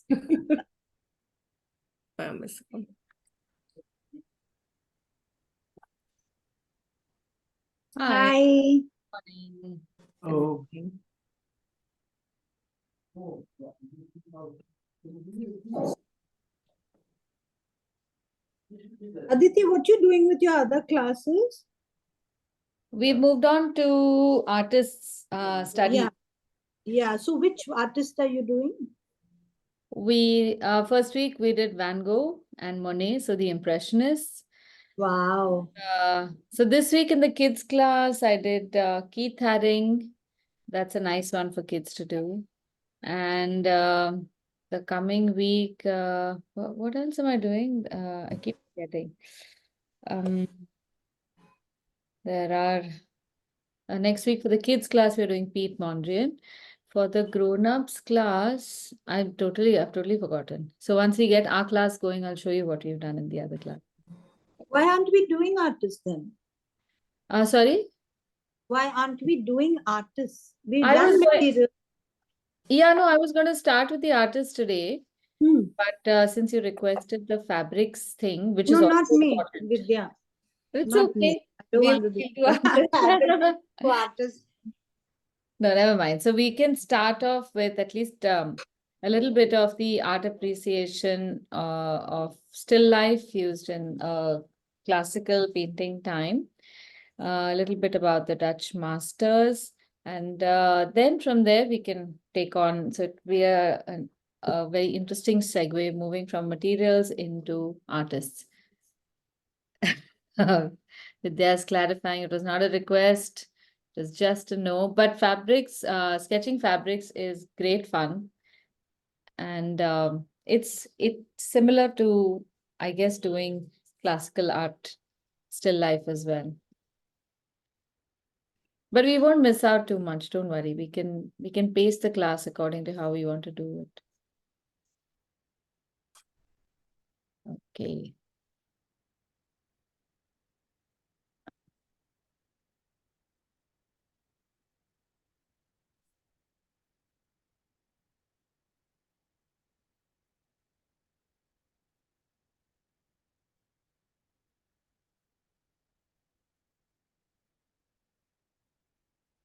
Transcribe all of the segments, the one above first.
Hi. Hi. Morning. Oh. Aditi, what you doing with your other classes? We moved on to artists study. Yeah. Yeah. So which artist are you doing? We first week we did Van Gogh and Monet, so the Impressionists. Wow. So this week in the kids class, I did Keith Haring. That's a nice one for kids to do. And the coming week, what else am I doing? I keep forgetting. Um, there are next week for the kids class, we're doing Pete Mondrian. For the grown-ups class, I've totally forgotten. So once we get our class going, I'll show you what we've done in the other class. Why aren't we doing artists then? Sorry? Why aren't we doing artists? We've I was done going, material. yeah, no, I was going to start with the artists today, Hmm. but since you requested the fabrics thing, which No, is also not me, important. Vidya. It's Not me. okay. I don't We'll, want to do we'll do artists. artists. No, never mind. So we can start off with at least a little bit of the art appreciation of still life used in classical painting time, a little bit about the Dutch masters, and then from there we can take on. So it be a very interesting segue moving from materials into artists. Vidya's clarifying it was not a request, it was just a no. But fabrics, sketching fabrics is great fun. And it's similar to, I guess, doing classical art, still life as well. But we won't miss out too much, don't worry. We can pace the class according to how we want to do it. Okay.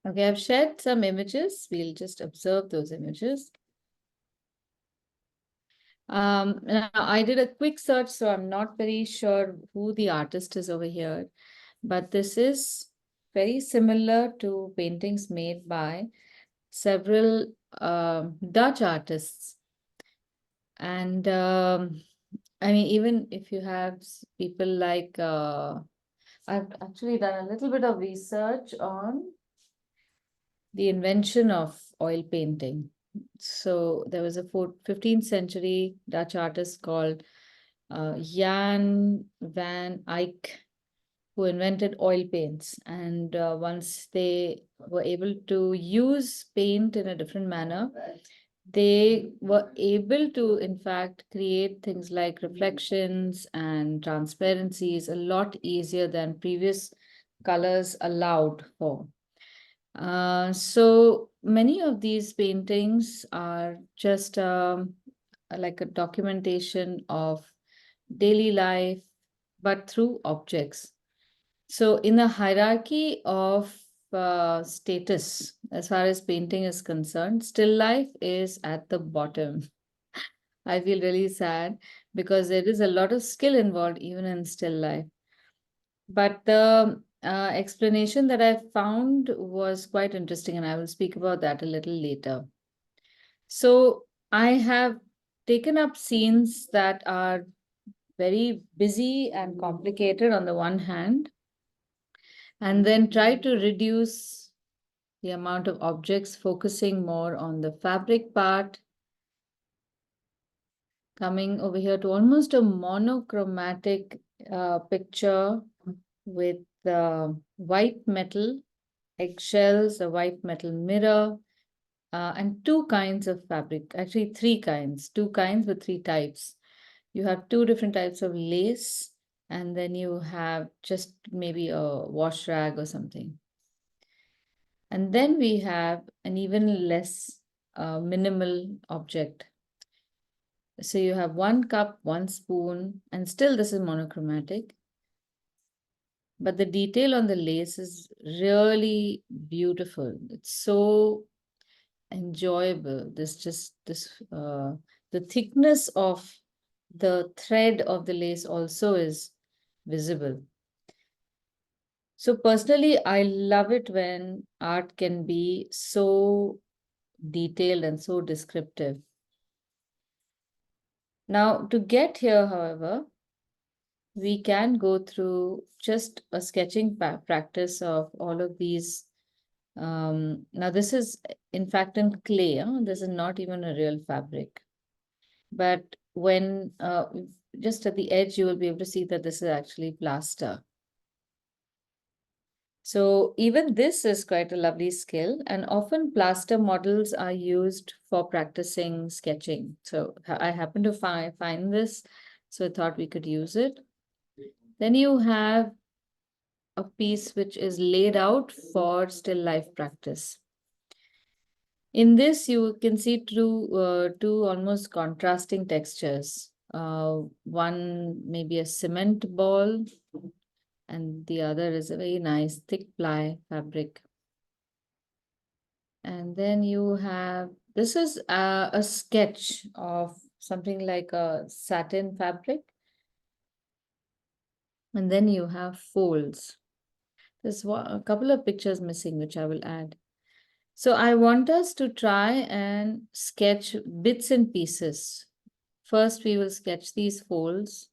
Okay, I've shared some images. We'll just observe those images. Now I did a quick search, so I'm not very sure who the artist is over here, but this is very similar to paintings made by several Dutch artists. And I mean, even if you have people like, I've actually done a little bit of research on the invention of oil painting. So there was a 15th century Dutch artist called Jan van Eyck, who invented oil paints. And once they were able to use paint in a different manner, they were able to, in fact, create things like reflections and transparencies a lot easier than previous colors allowed for. So many of these paintings are just like a documentation of daily life, but through objects. So in the hierarchy of status, as far as painting is concerned, still life is at the bottom. I feel really sad because there is a lot of skill involved even in still life. But the explanation that I found was quite interesting, and I will speak about that a little later. So I have taken up scenes that are very busy and complicated on the one hand, and then try to reduce the amount of objects, focusing more on the fabric part, coming over here to almost a monochromatic picture with white metal eggshells, a white metal mirror, and two kinds of fabric, actually three kinds, two kinds with three types. You have two different types of lace, and then you have just maybe a wash rag or something. And then we have an even less minimal object. So you have 1 cup, 1 spoon, and still this is monochromatic. But the detail on the lace is really beautiful. It's so enjoyable. The thickness of the thread of the lace also is visible. So personally, I love it when art can be so detailed and so descriptive. Now, to get here, however, we can go through just a sketching practice of all of these. Now, this is in fact in clay. This is not even a real fabric. But when just at the edge, you will be able to see that this is actually plaster. So even this is quite a lovely skill, and often plaster models are used for practicing sketching. So I happen to find this, so I thought we could use it. Then you have a piece which is laid out for still life practice. In this, you can see two almost contrasting textures. One maybe a cement ball, and the other is a very nice thick ply fabric. And then you have, this is a sketch of something like a satin fabric. And then you have folds. There's a couple of pictures missing, which I will add. So I want us to try and sketch bits and pieces. First, we will sketch these folds,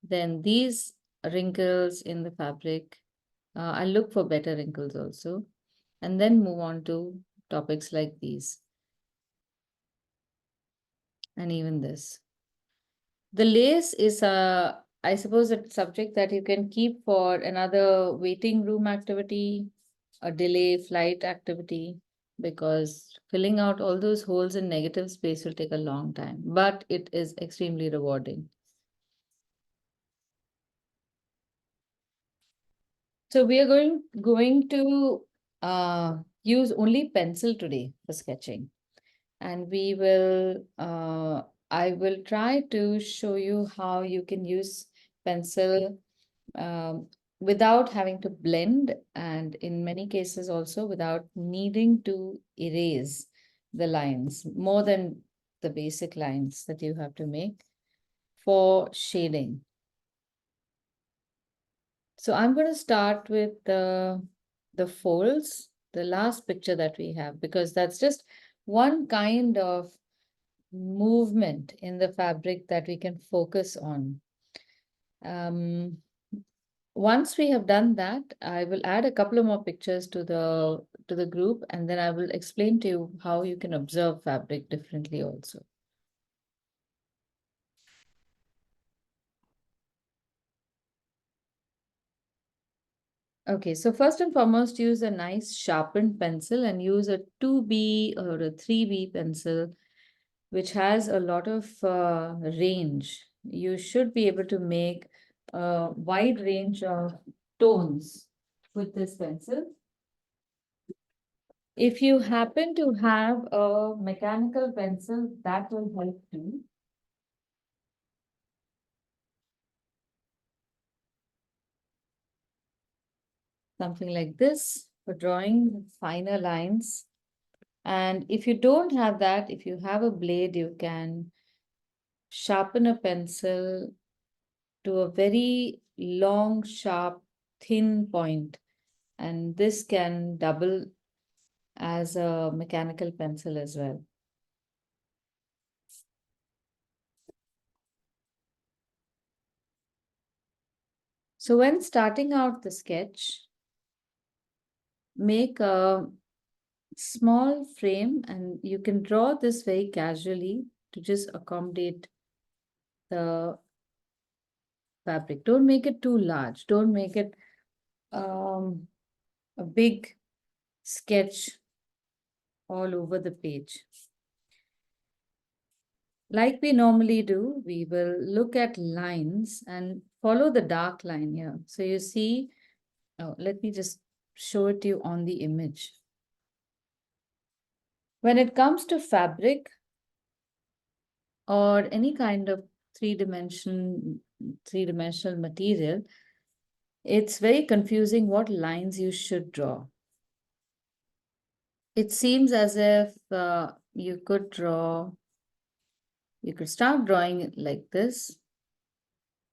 then these wrinkles in the fabric. I'll look for better wrinkles also, and then move on to topics like these, and even this. The lace is I suppose, a subject that you can keep for another waiting room activity, a delay flight activity, because filling out all those holes in negative space will take a long time, but it is extremely rewarding. So we are going to use only pencil today for sketching, and we will I will try to show you how you can use pencil without having to blend, and in many cases also without needing to erase the lines more than the basic lines that you have to make for shading. So I'm going to start with the folds, the last picture that we have, because that's just one kind of movement in the fabric that we can focus on. Once we have done that, I will add a couple of more pictures to the group, and then I will explain to you how you can observe fabric differently also. Okay, so first and foremost, use a nice sharpened pencil and use a 2B or a 3B pencil, which has a lot of range. You should be able to make a wide range of tones with this pencil. If you happen to have a mechanical pencil, that will help too. Something like this for drawing finer lines. And if you don't have that, if you have a blade, you can sharpen a pencil to a very long, sharp, thin point, and this can double as a mechanical pencil as well. So when starting out the sketch, make a small frame, and you can draw this very casually to just accommodate the fabric. Don't make it too large. Don't make it a big sketch all over the page. Like we normally do, we will look at lines and follow the dark line here. So you see, oh, let me just show it to you on the image. When it comes to fabric, or any kind of three-dimensional material, it's very confusing what lines you should draw. It seems as if you could start drawing it like this,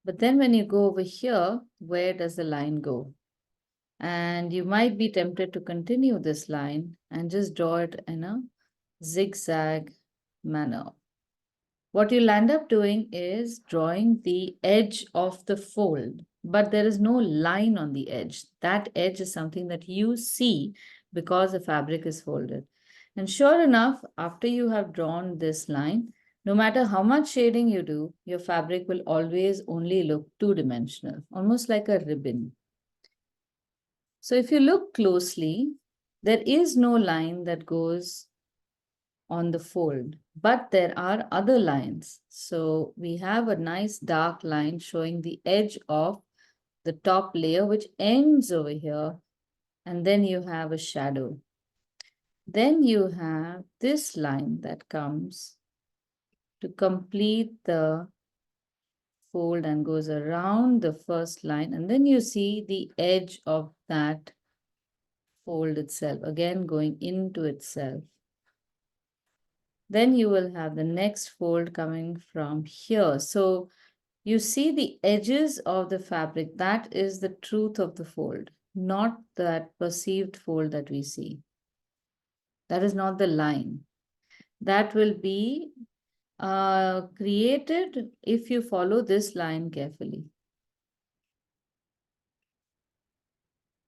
but then when you go over here, where does the line go? And you might be tempted to continue this line and just draw it in a zigzag manner. What you'll end up doing is drawing the edge of the fold, but there is no line on the edge. That edge is something that you see because the fabric is folded. And sure enough, after you have drawn this line, no matter how much shading you do, your fabric will always only look two-dimensional, almost like a ribbon. So if you look closely, there is no line that goes on the fold, but there are other lines. So we have a nice dark line showing the edge of the top layer, which ends over here, and then you have a shadow. Then you have this line that comes to complete the fold and goes around the first line, and then you see the edge of that fold itself, again going into itself. Then you will have the next fold coming from here. So you see the edges of the fabric. That is the truth of the fold, not that perceived fold that we see. That is not the line. That will be created if you follow this line carefully.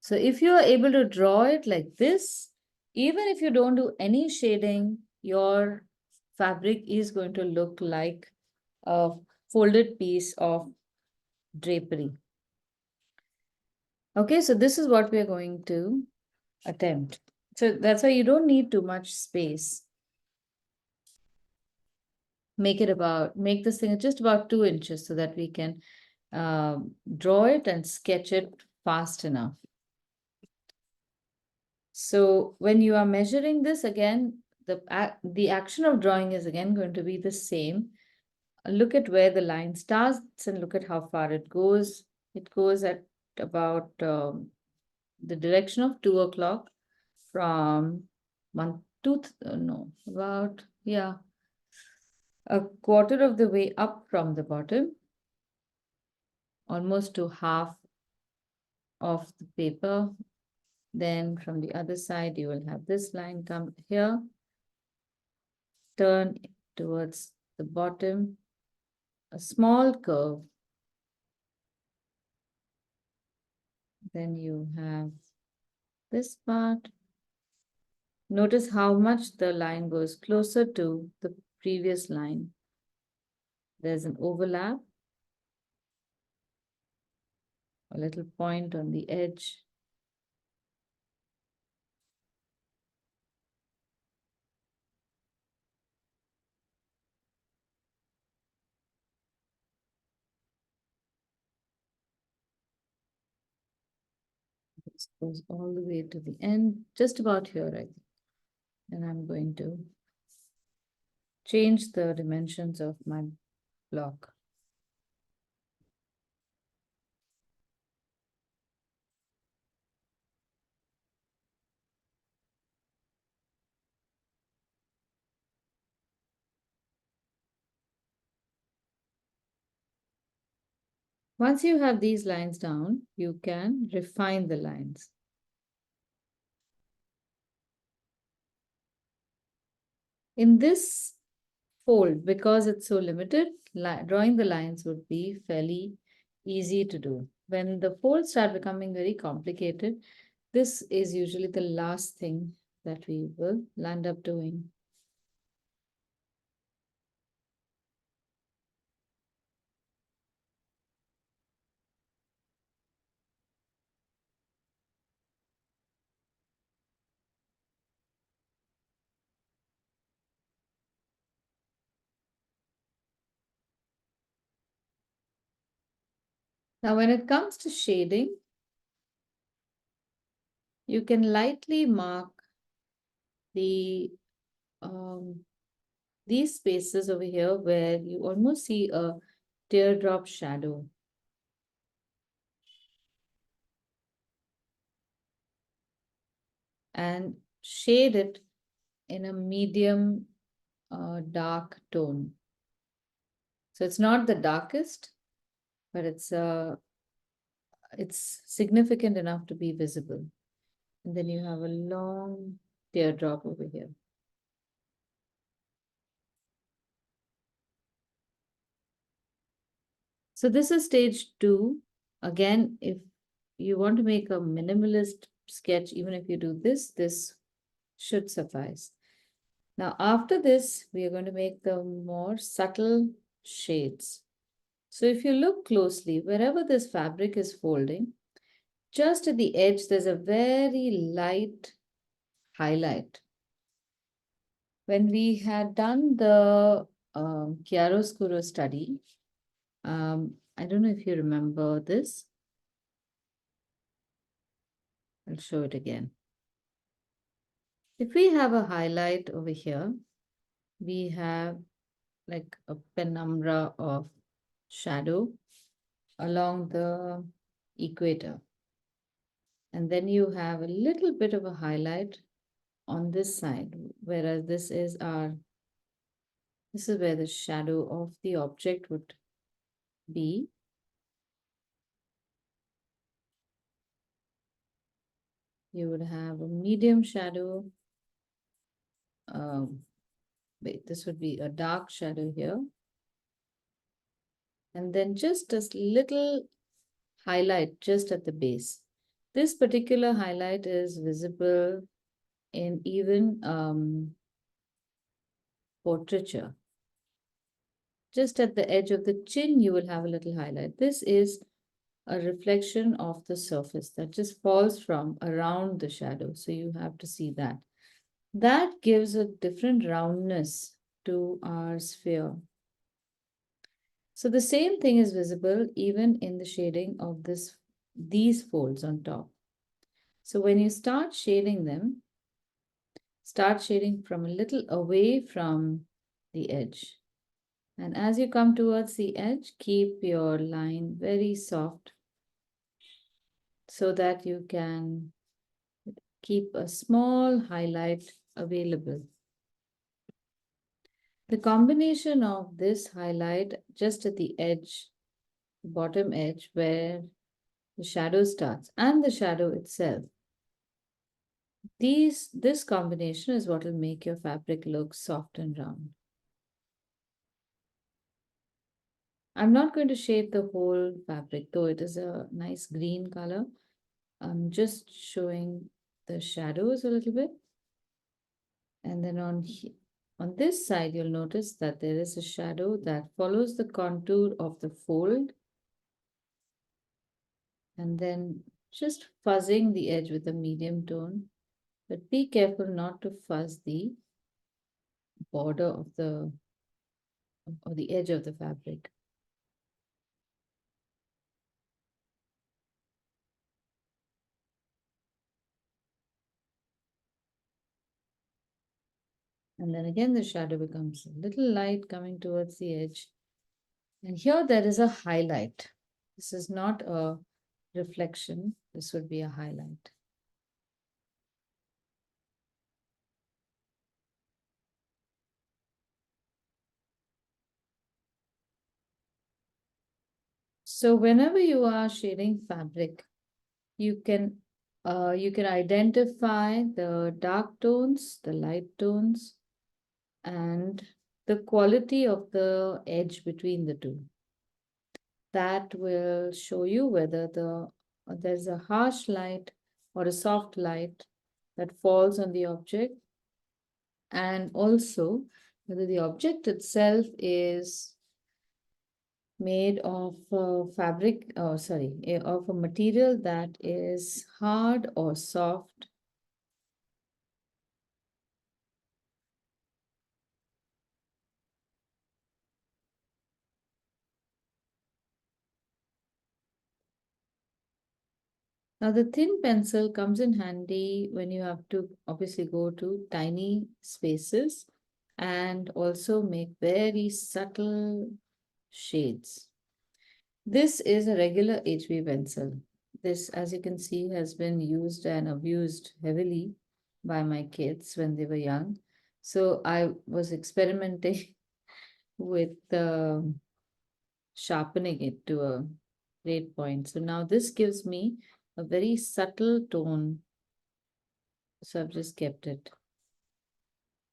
So if you are able to draw it like this, even if you don't do any shading, your fabric is going to look like a folded piece of drapery. Okay, so this is what we are going to attempt. So that's why you don't need too much space. Make this thing just about 2 inches so that we can draw it and sketch it fast enough. So when you are measuring this again, the action of drawing is again going to be the same. Look at where the line starts and look at how far it goes. It goes at about the direction of 2 o'clock from about, yeah, a quarter of the way up from the bottom, almost to half of the paper. Then from the other side, you will have this line come here, turn towards the bottom, a small curve. Then you have this part. Notice how much the line goes closer to the previous line. There's an overlap, a little point on the edge. This goes all the way to the end, just about here, I think. And I'm going to change the dimensions of my block. Once you have these lines down, you can refine the lines. In this fold, because it's so limited, drawing the lines would be fairly easy to do. When the folds start becoming very complicated, this is usually the last thing that we will land up doing. Now, when it comes to shading, you can lightly mark the these spaces over here where you almost see a teardrop shadow. And shade it in a medium dark tone. So it's not the darkest, but it's significant enough to be visible. And then you have a long teardrop over here. So this is stage 2. Again, if you want to make a minimalist sketch, even if you do this, this should suffice. Now, after this, we are going to make the more subtle shades. So if you look closely, wherever this fabric is folding, just at the edge, there's a very light highlight. When we had done the chiaroscuro study, I don't know if you remember this. I'll show it again. If we have a highlight over here, we have like a penumbra of shadow along the equator. And then you have a little bit of a highlight on this side, whereas this is where the shadow of the object would be. You would have a medium shadow. Wait, this would be a dark shadow here. And then just a little highlight just at the base. This particular highlight is visible in even portraiture. Just at the edge of the chin, you will have a little highlight. This is a reflection of the surface that just falls from around the shadow. So you have to see that. That gives a different roundness to our sphere. So the same thing is visible even in the shading of these folds on top. So when you start shading them, start shading from a little away from the edge. And as you come towards the edge, keep your line very soft so that you can keep a small highlight available. The combination of this highlight just at the edge, bottom edge where the shadow starts and the shadow itself, this combination is what will make your fabric look soft and round. I'm not going to shade the whole fabric, though it is a nice green color. I'm just showing the shadows a little bit. And then on this side, you'll notice that there is a shadow that follows the contour of the fold. And then just fuzzing the edge with a medium tone. But be careful not to fuzz the border of the edge of the fabric. And then again, the shadow becomes a little light coming towards the edge. And here there is a highlight. This is not a reflection. This would be a highlight. So whenever you are shading fabric, you can identify the dark tones, the light tones, and the quality of the edge between the two. That will show you whether there's a harsh light or a soft light that falls on the object, and also whether the object itself is made of fabric, of a material that is hard or soft. Now the thin pencil comes in handy when you have to obviously go to tiny spaces and also make very subtle shades. This is a regular HB pencil. This, as you can see, has been used and abused heavily by my kids when they were young. So I was experimenting with sharpening it to a great point. So now this gives me a very subtle tone. So I've just kept it.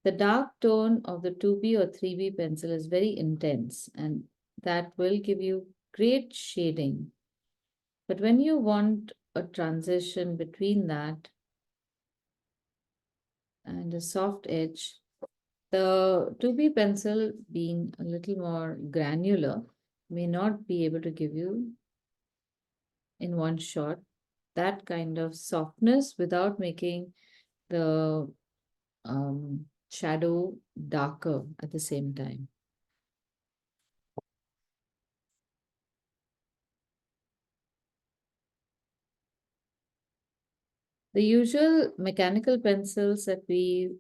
The dark tone of the 2B or 3B pencil is very intense, and that will give you great shading. But when you want a transition between that and a soft edge, the 2B pencil, being a little more granular, may not be able to give you in one shot that kind of softness without making the shadow darker at the same time. The usual mechanical pencils that we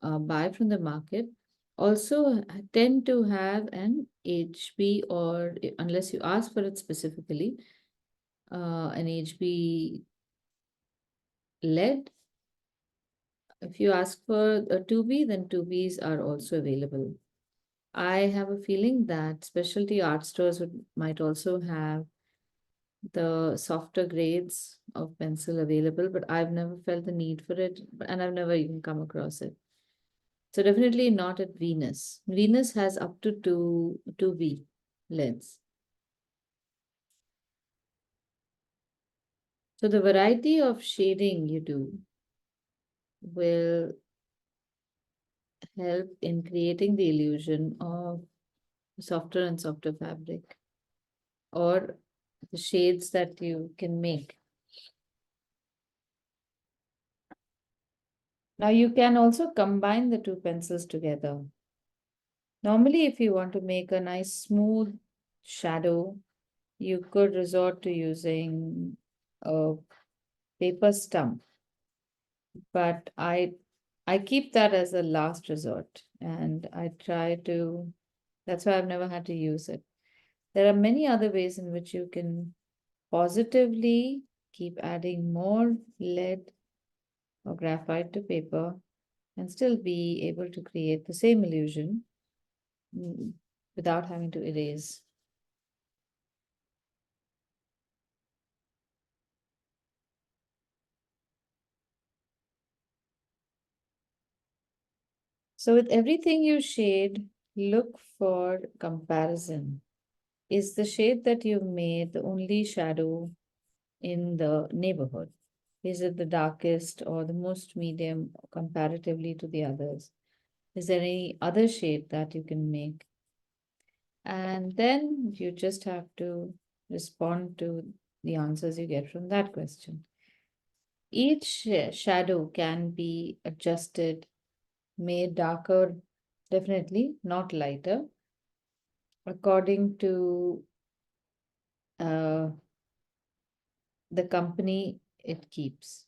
buy from the market also tend to have an HB, or unless you ask for it specifically, an HB lead. If you ask for a 2B, then 2Bs are also available. I have a feeling that specialty art stores might also have the softer grades of pencil available, but I've never felt the need for it, and I've never even come across it. So definitely not at Venus. Venus has up to 2B leads. So the variety of shading you do will help in creating the illusion of softer and softer fabric, or the shades that you can make. Now you can also combine the two pencils together. Normally, if you want to make a nice smooth shadow, you could resort to using a paper stump. But I keep that as a last resort, and I try to, that's why I've never had to use it. There are many other ways in which you can positively keep adding more lead or graphite to paper and still be able to create the same illusion without having to erase. So with everything you shade, look for comparison. Is the shade that you've made the only shadow in the neighborhood? Is it the darkest or the most medium comparatively to the others? Is there any other shade that you can make? And then you just have to respond to the answers you get from that question. Each shadow can be adjusted, made darker, definitely not lighter, according to uh, the company it keeps.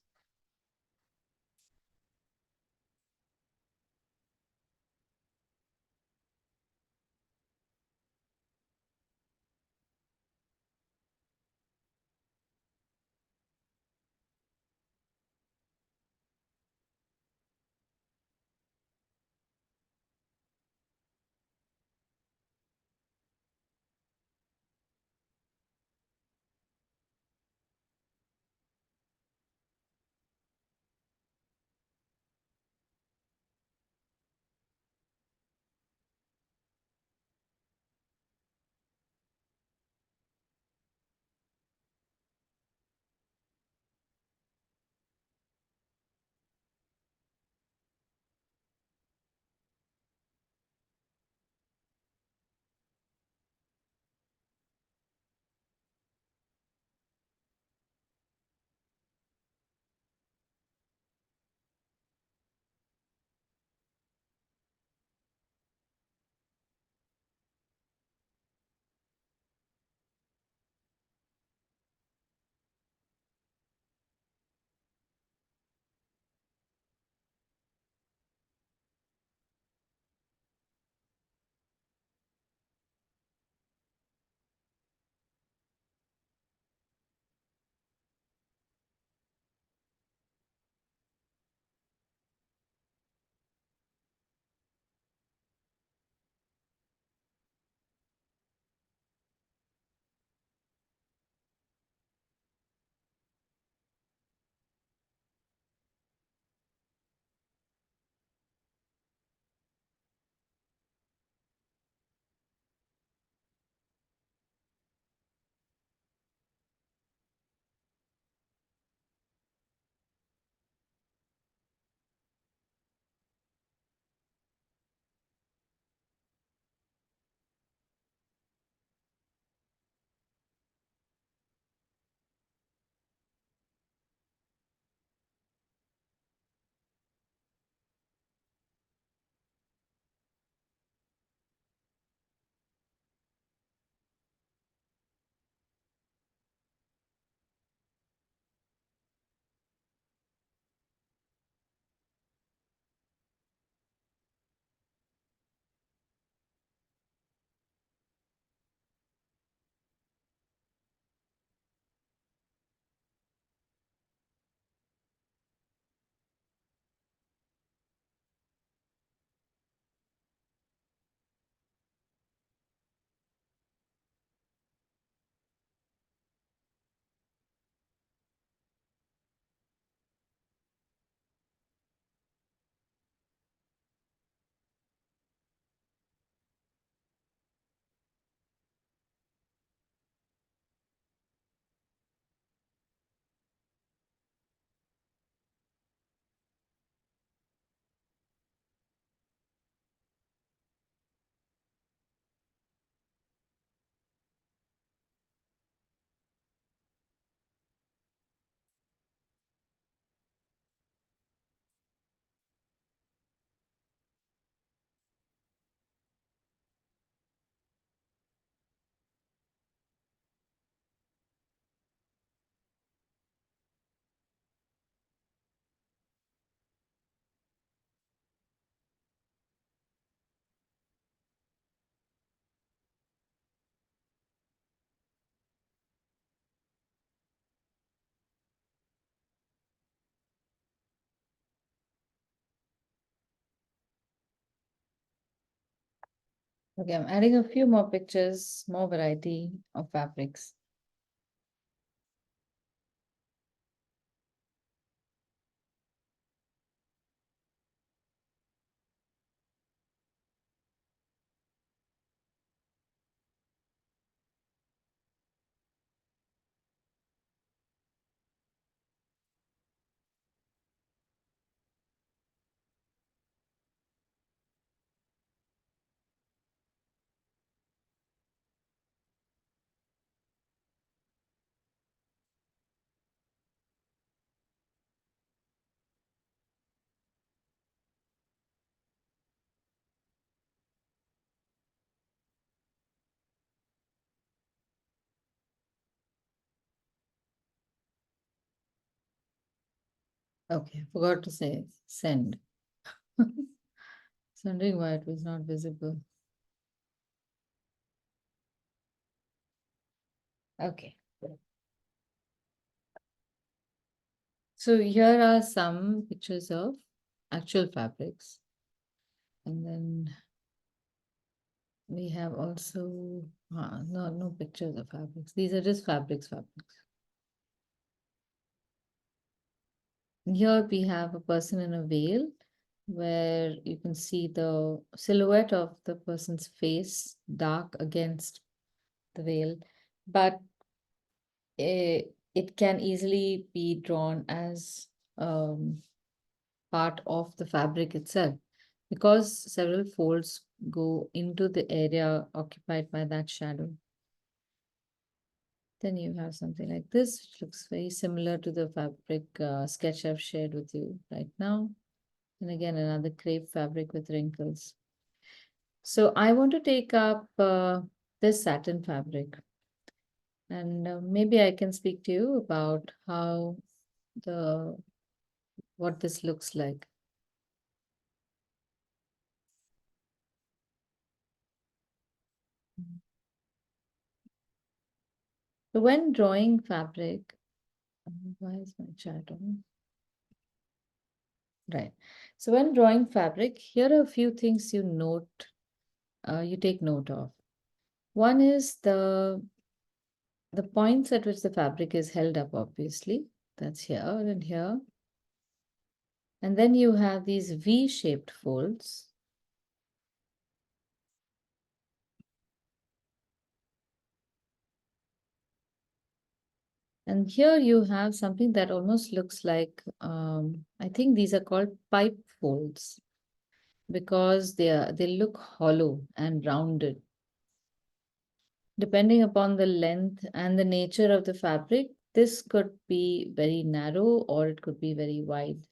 Okay, I'm adding a few more pictures, more variety of fabrics. Okay, forgot to say send. Wondering why it was not visible. Okay. So here are some pictures of actual fabrics. And then we have also, no pictures of fabrics. These are just fabrics. And here we have a person in a veil where you can see the silhouette of the person's face dark against the veil. But it can easily be drawn as part of the fabric itself because several folds go into the area occupied by that shadow. Then you have something like this, which looks very similar to the fabric sketch I've shared with you right now. And again, another crepe fabric with wrinkles. So I want to take up this satin fabric. And maybe I can speak to you about how what this looks like. So when drawing fabric, why is my chat on? Right. So when drawing fabric, here are a few things you take note of. One is the points at which the fabric is held up, obviously. That's here and here. And then you have these V-shaped folds. And here you have something that almost looks like, I think these are called pipe folds because they look hollow and rounded. Depending upon the length and the nature of the fabric, this could be very narrow or it could be very wide.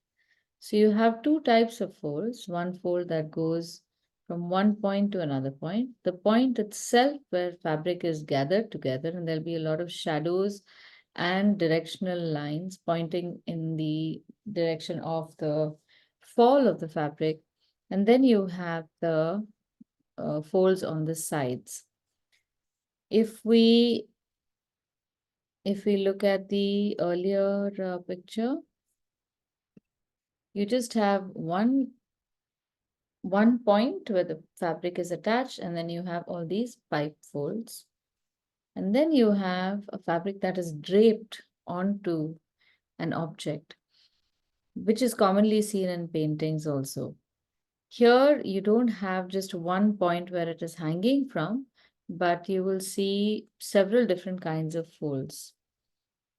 So you have two types of folds, one fold that goes from one point to another point. The point itself where fabric is gathered together and there'll be a lot of shadows and directional lines pointing in the direction of the fall of the fabric. And then you have the folds on the sides. If we look at the earlier picture, you just have one point where the fabric is attached, and then you have all these pipe folds. And then you have a fabric that is draped onto an object, which is commonly seen in paintings also. Here, you don't have just one point where it is hanging from, but you will see several different kinds of folds,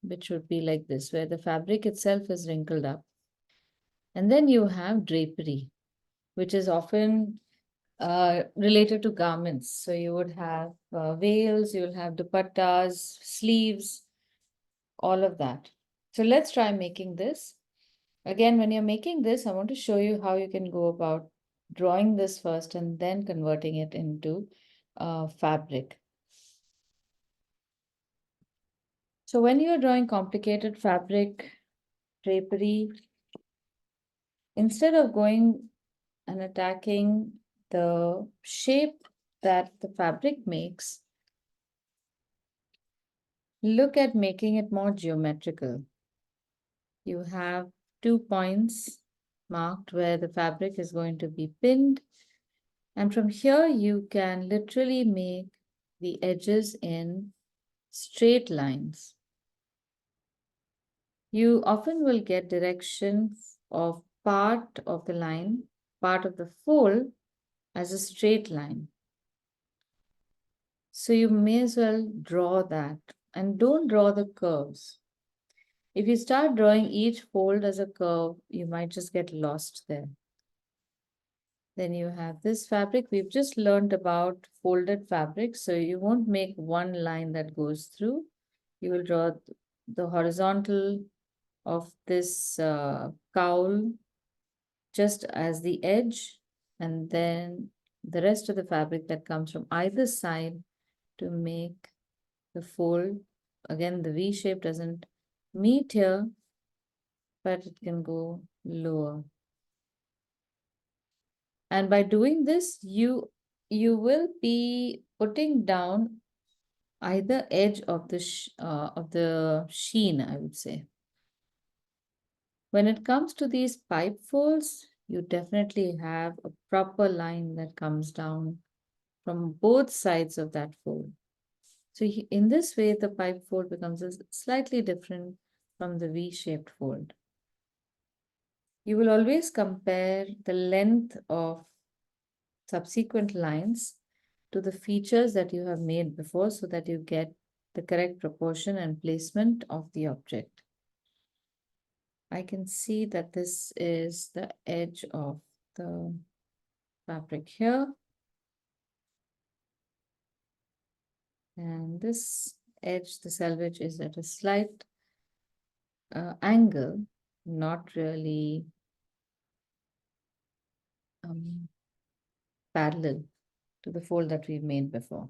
which would be like this, where the fabric itself is wrinkled up. And then you have drapery, which is often related to garments. So you would have veils, you will have dupattas, sleeves, all of that. So let's try making this. Again, when you're making this, I want to show you how you can go about drawing this first and then converting it into fabric. So when you're drawing complicated fabric drapery, instead of going and attacking the shape that the fabric makes, look at making it more geometrical. You have 2 points marked where the fabric is going to be pinned, And from here, you can literally make the edges in straight lines. You often will get direction of part of the line, part of the fold as a straight line. So you may as well draw that and don't draw the curves. If you start drawing each fold as a curve, you might just get lost there. Then you have this fabric. We've just learned about folded fabric. So you won't make one line that goes through. You will draw the horizontal of this cowl just as the edge, and then the rest of the fabric that comes from either side to make the fold. Again, the V shape doesn't meet here, but it can go lower. And by doing this, you will be putting down either edge of the sheen, I would say. When it comes to these pipe folds, you definitely have a proper line that comes down from both sides of that fold. So in this way, the pipe fold becomes slightly different from the V-shaped fold. You will always compare the length of subsequent lines to the features that you have made before so that you get the correct proportion and placement of the object. I can see that this is the edge of the fabric here. And this edge, the selvage, is at a slight angle, not really parallel to the fold that we've made before.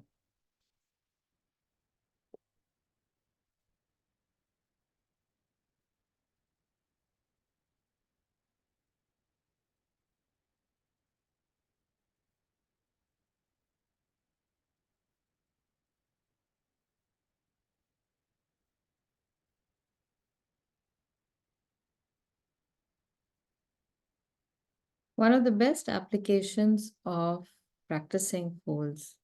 One of the best applications of practicing folds,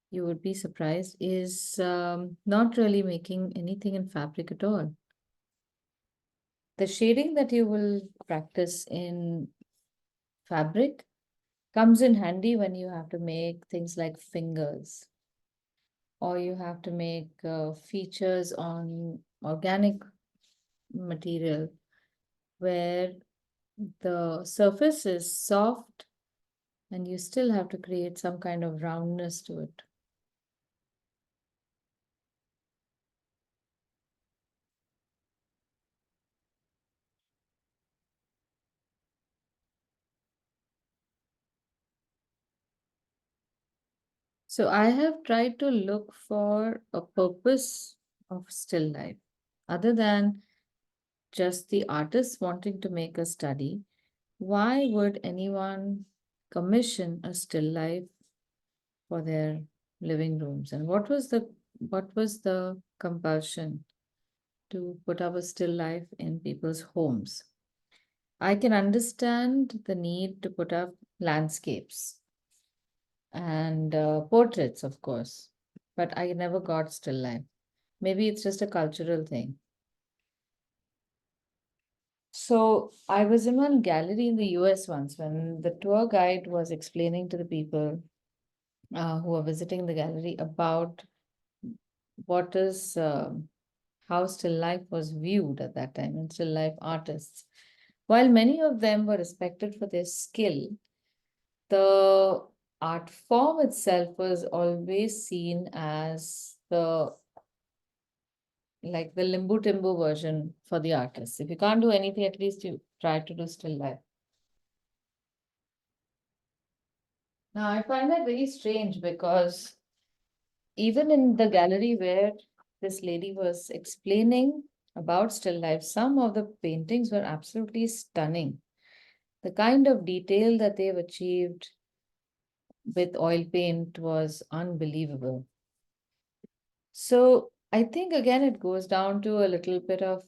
you would be surprised, is not really making anything in fabric at all. The shading that you will practice in fabric comes in handy when you have to make things like fingers, or you have to make features on organic material where the surface is soft and you still have to create some kind of roundness to it. So I have tried to look for a purpose of still life other than just the artist wanting to make a study. Why would anyone commission a still life for their living rooms? And what was the compulsion to put up a still life in people's homes? I can understand the need to put up landscapes and portraits, of course, but I never got still life. Maybe it's just a cultural thing. So I was in one gallery in the US once when the tour guide was explaining to the people who were visiting the gallery about what is how still life was viewed at that time and still life artists. While many of them were respected for their skill, the art form itself was always seen as the limbo timbo version for the artist. If you can't do anything, at least you try to do still life. Now, I find that very strange because even in the gallery where this lady was explaining about still life, some of the paintings were absolutely stunning. The kind of detail that they've achieved with oil paint was unbelievable. So I think again it goes down to a little bit of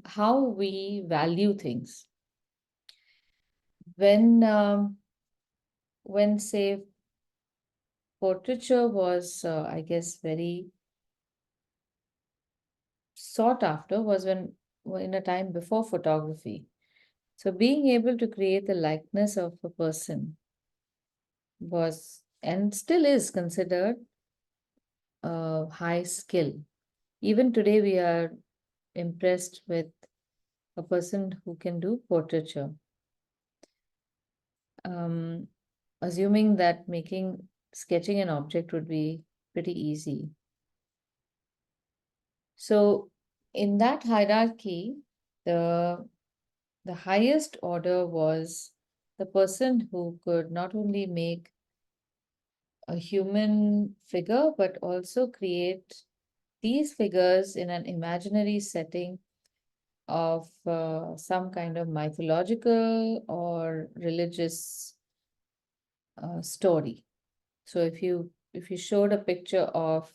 how we value things. when say portraiture was, I guess, very sought after, was when in a time before photography. So being able to create the likeness of a person was and still is considered a high skill. Even today, we are impressed with a person who can do portraiture. Um, Assuming that sketching an object would be pretty easy. So, in that hierarchy, the the highest order was the person who could not only make a human figure but also create these figures in an imaginary setting of some kind of mythological or religious story. So if you showed a picture of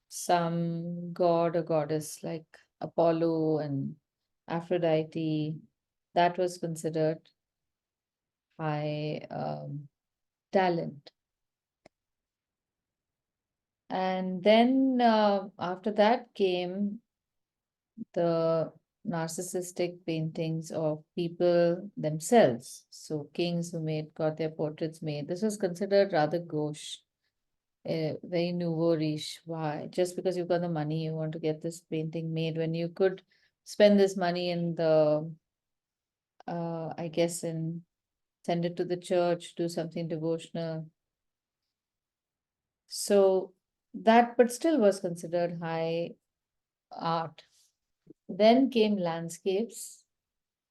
some god or goddess like Apollo and Aphrodite, that was considered high talent. And then after that came the narcissistic paintings of people themselves. So kings who got their portraits made. This was considered rather gauche, very nouveau riche. Why? Just because you've got the money, you want to get this painting made when you could spend this money in I guess, in send it to the church, do something devotional. So that, but still was considered high art. Then came landscapes,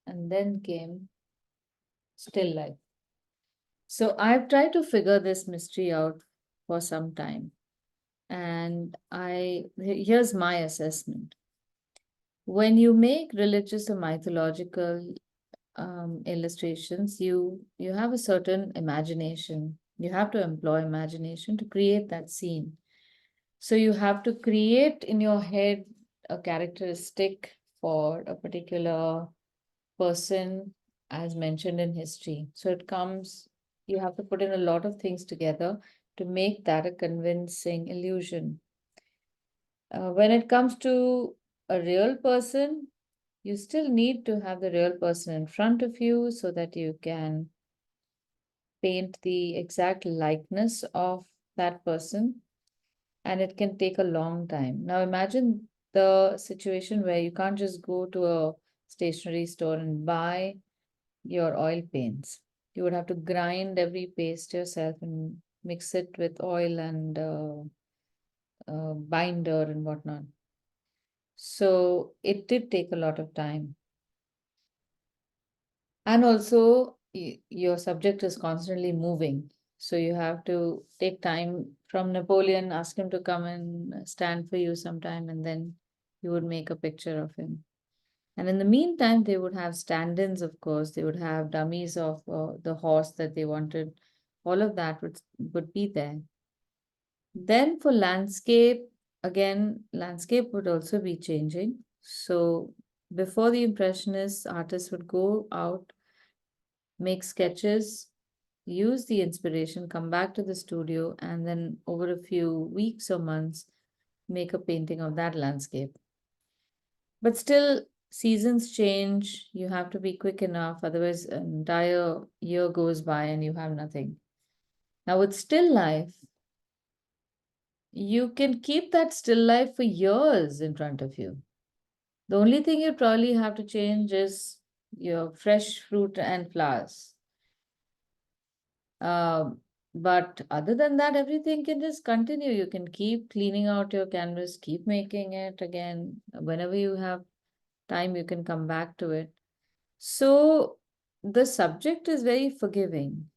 and then came still life. So I've tried to figure this mystery out for some time. And here's my assessment. When you make religious or mythological illustrations, you have a certain imagination. You have to employ imagination to create that scene. So you have to create in your head a characteristic for a particular person as mentioned in history. So you have to put in a lot of things together to make that a convincing illusion. When it comes to a real person, you still need to have the real person in front of you so that you can paint the exact likeness of that person, and it can take a long time. Now, imagine the situation where you can't just go to a stationery store and buy your oil paints. You would have to grind every paste yourself and mix it with oil and binder and whatnot. So it did take a lot of time. And also, your subject is constantly moving. So you have to take time from Napoleon, ask him to come and stand for you sometime, and then you would make a picture of him. And in the meantime, they would have stand-ins, of course. They would have dummies of the horse that they wanted. All of that would be there. Then for landscape, again, landscape would also be changing. So before the Impressionists, artists would go out, make sketches, use the inspiration, come back to the studio, and then over a few weeks or months, make a painting of that landscape. But still, seasons change. You have to be quick enough, otherwise, an entire year goes by and you have nothing. Now, with still life, you can keep that still life for years in front of you. The only thing you probably have to change is your fresh fruit and flowers. But other than that, everything can just continue. You can keep cleaning out your canvas, keep making it again. Whenever you have time, you can come back to it. So the subject is very forgiving.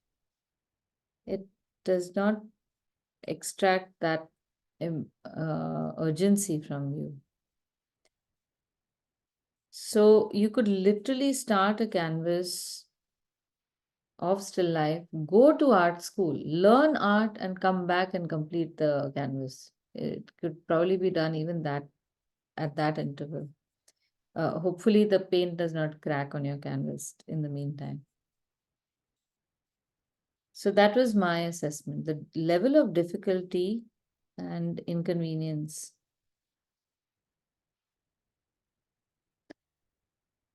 It does not extract that urgency from you. So you could literally start a canvas of still life, go to art school, learn art, and come back and complete the canvas. It could probably be done even that at that interval. Hopefully, the paint does not crack on your canvas in the meantime. So that was my assessment, the level of difficulty and inconvenience.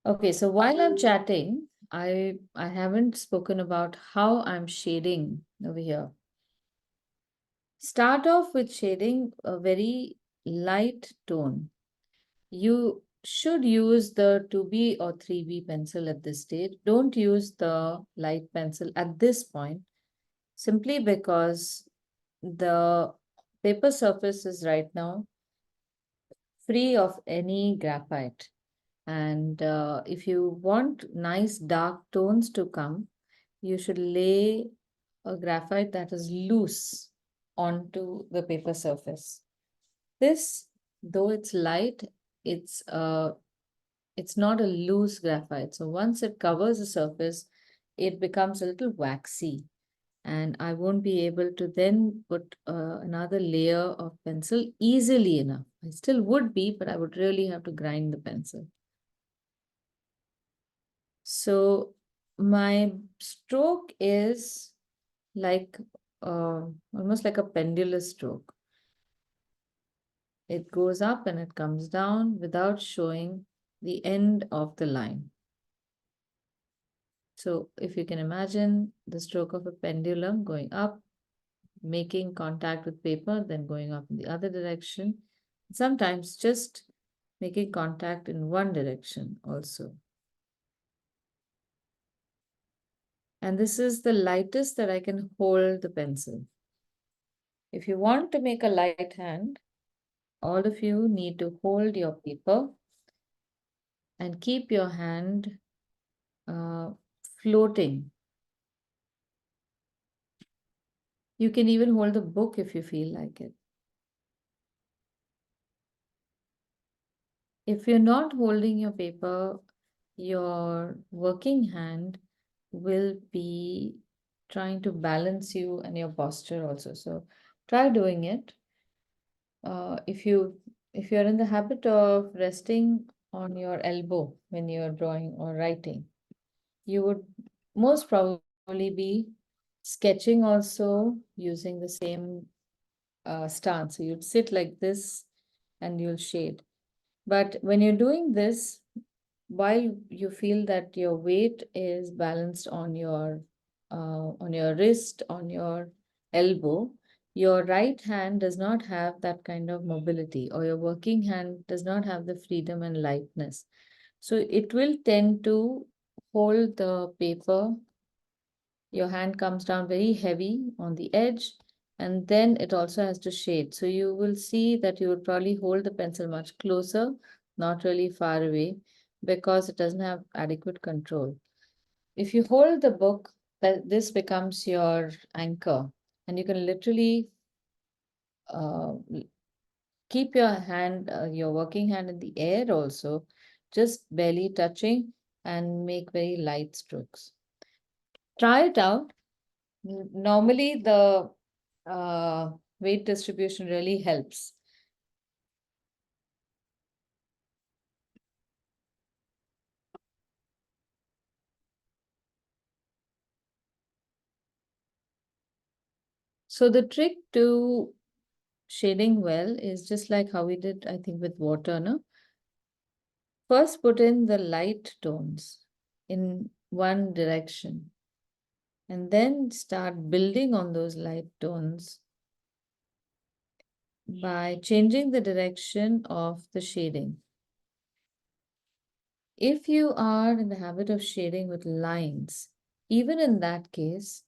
Okay, so while I'm chatting, I haven't spoken about how I'm shading over here. Start off with shading a very light tone. You should use the 2B or 3B pencil at this stage. Don't use the light pencil at this point, simply because the paper surface is right now free of any graphite. And if you want nice dark tones to come, you should lay a graphite that is loose onto the paper surface. This, though it's light, it's not a loose graphite. So once it covers the surface, it becomes a little waxy, and I won't be able to then put another layer of pencil easily enough. I still would be, but I would really have to grind the pencil. So my stroke is like almost like a pendulous stroke. It goes up and it comes down without showing the end of the line. So if you can imagine the stroke of a pendulum going up, making contact with paper, then going up in the other direction, sometimes just making contact in one direction also. And this is the lightest that I can hold the pencil. If you want to make a light hand, all of you need to hold your paper and keep your hand uh, floating. You can even hold the book if you feel like it. If you're not holding your paper, your working hand will be trying to balance you and your posture also. So try doing it. If you're in the habit of resting on your elbow when you're drawing or writing, you would most probably be sketching also using the same stance. So you'd sit like this and you'll shade. But when you're doing this, while you feel that your weight is balanced on your wrist, on your elbow, your right hand does not have that kind of mobility, or your working hand does not have the freedom and lightness. So it will tend to hold the paper. Your hand comes down very heavy on the edge, and then it also has to shade. So you will see that you would probably hold the pencil much closer, not really far away, because it doesn't have adequate control. If you hold the book, this becomes your anchor, and you can literally uh, keep your hand, your working hand in the air also, just barely touching, and make very light strokes. Try it out. Normally, the weight distribution really helps. So the trick to shading well is just like how we did, I think, with water, no? First, put in the light tones in one direction, and then start building on those light tones by changing the direction of the shading. If you are in the habit of shading with lines, even in that case,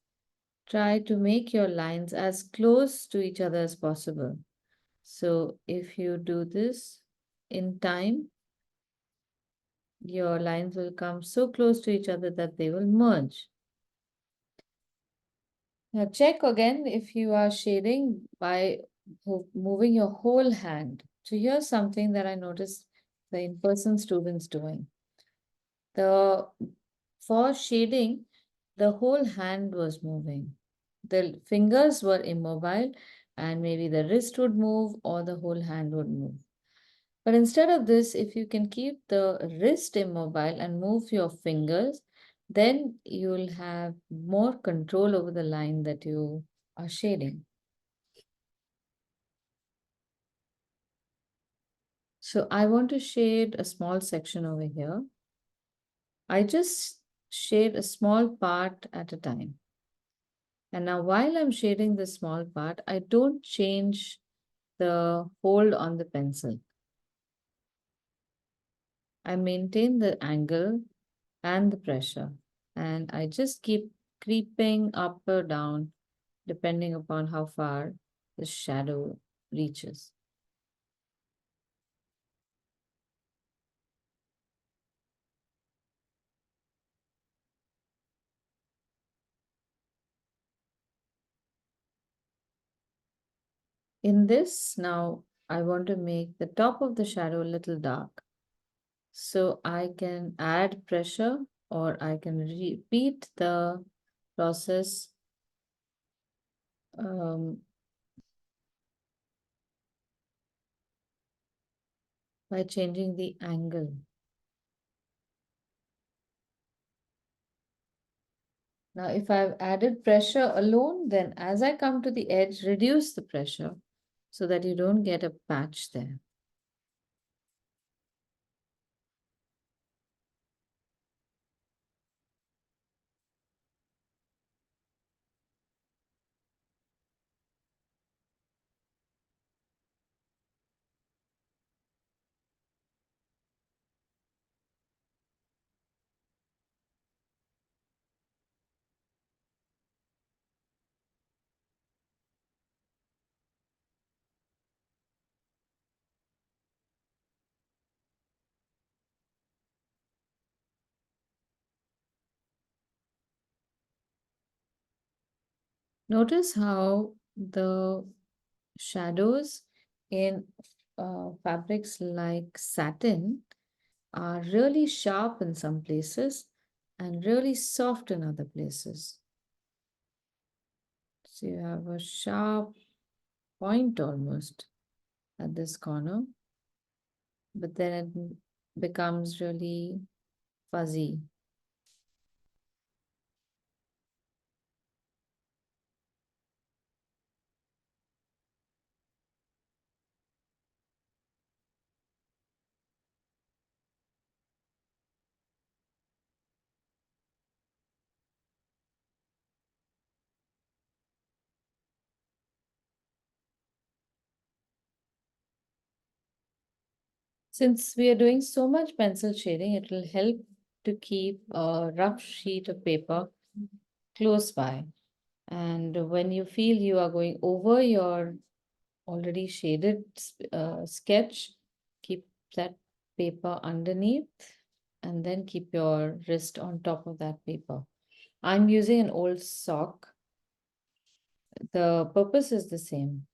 try to make your lines as close to each other as possible. So if you do this in time, your lines will come so close to each other that they will merge. Now check again if you are shading by moving your whole hand. So here's something that I noticed the in-person students doing. For shading, the whole hand was moving. The fingers were immobile, and maybe the wrist would move or the whole hand would move. But instead of this, if you can keep the wrist immobile and move your fingers, then you'll have more control over the line that you are shading. So I want to shade a small section over here. I just shade a small part at a time. And now while I'm shading the small part, I don't change the hold on the pencil. I maintain the angle and the pressure, and I just keep creeping up or down depending upon how far the shadow reaches. In this, now I want to make the top of the shadow a little dark. So I can add pressure or I can repeat the process um, by changing the angle. Now, if I've added pressure alone, then as I come to the edge, reduce the pressure so that you don't get a patch there. Notice how the shadows in fabrics like satin are really sharp in some places and really soft in other places. So you have a sharp point almost at this corner, but then it becomes really fuzzy. Since we are doing so much pencil shading, it will help to keep a rough sheet of paper close by. And when you feel you are going over your already shaded sketch, keep that paper underneath and then keep your wrist on top of that paper. I'm using an old sock. The purpose is the same.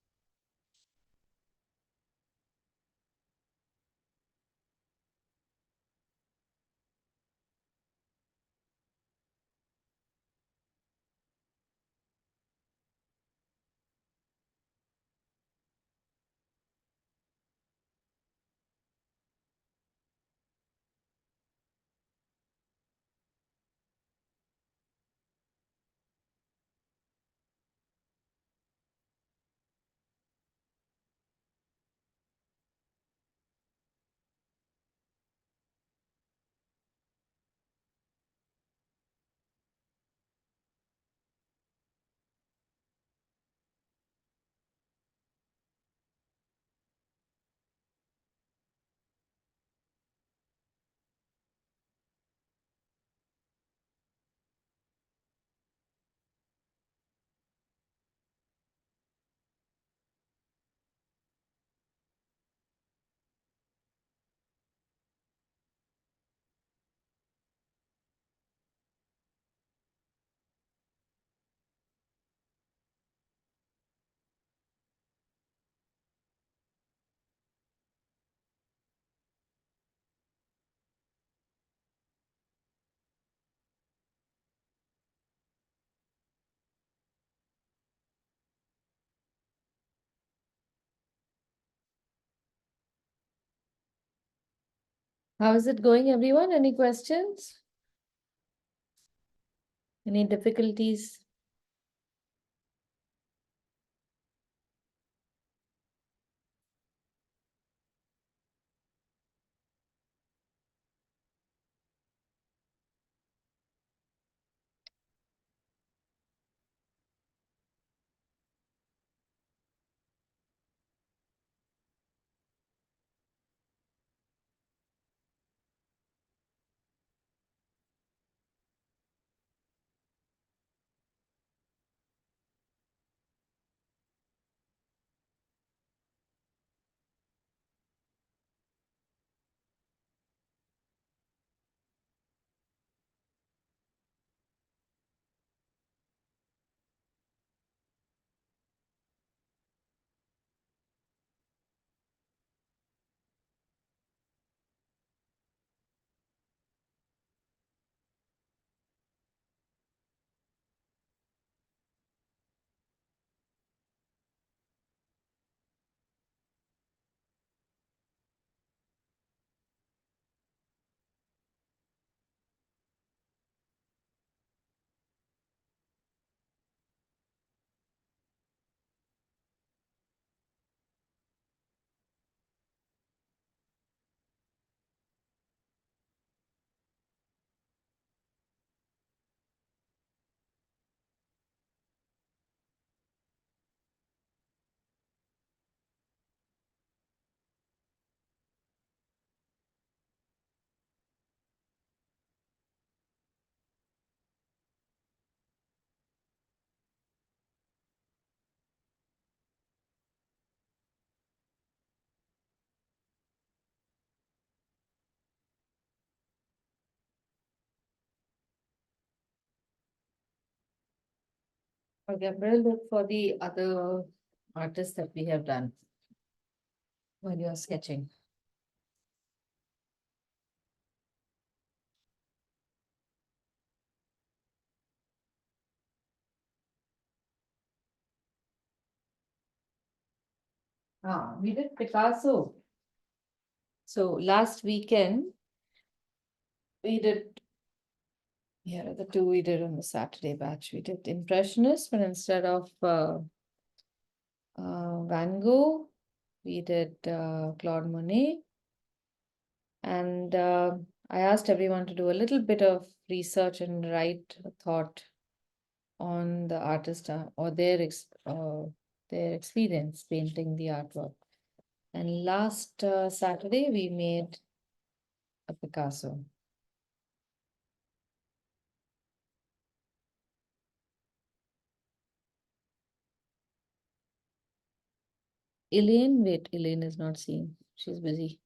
How is it going, everyone? Any questions? Any difficulties? Okay, I'm going to look for the other artists that we have done when you're sketching. We did Picasso. So last weekend, we did, here are the two we did on the Saturday batch. We did Impressionist, but instead of Van Gogh, we did Claude Monet. And I asked everyone to do a little bit of research and write a thought on the artist or their experience painting the artwork. And last Saturday, we made a Picasso. Elaine, wait, Elaine is not seen. She's busy.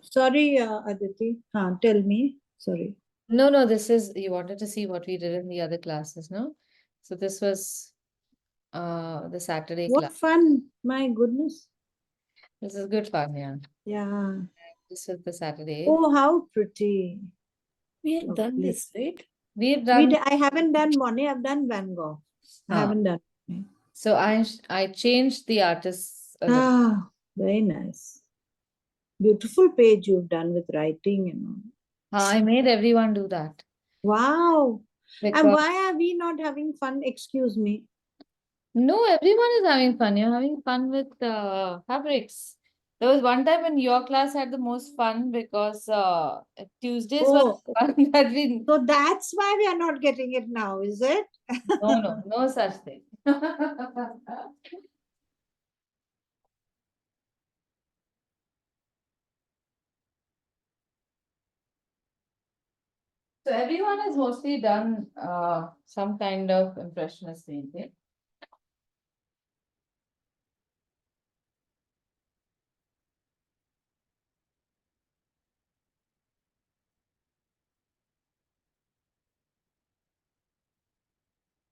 Sorry, Aditi. Tell me. Sorry. No, this is, you wanted to see what we did in the other classes, no? So this was the Saturday What class. fun. My goodness. This is good fun, yeah. Yeah. This was the Saturday. Oh, how pretty. We had done Lovely. this, right? We have done, I haven't done Monet. I've done Van Gogh. I Ah. haven't done Monet. so I changed the artists a little. Ah, very nice. Beautiful page you've done with writing and all. I made everyone do that. Wow. And Because why are we not having fun? Excuse me. no, everyone is having fun. You're having fun with fabrics. There was one time when your class had the most fun because Tuesdays were Oh, fun that we. so that's why we are not getting it now, is it? No such thing. So everyone has mostly done some kind of impressionist painting.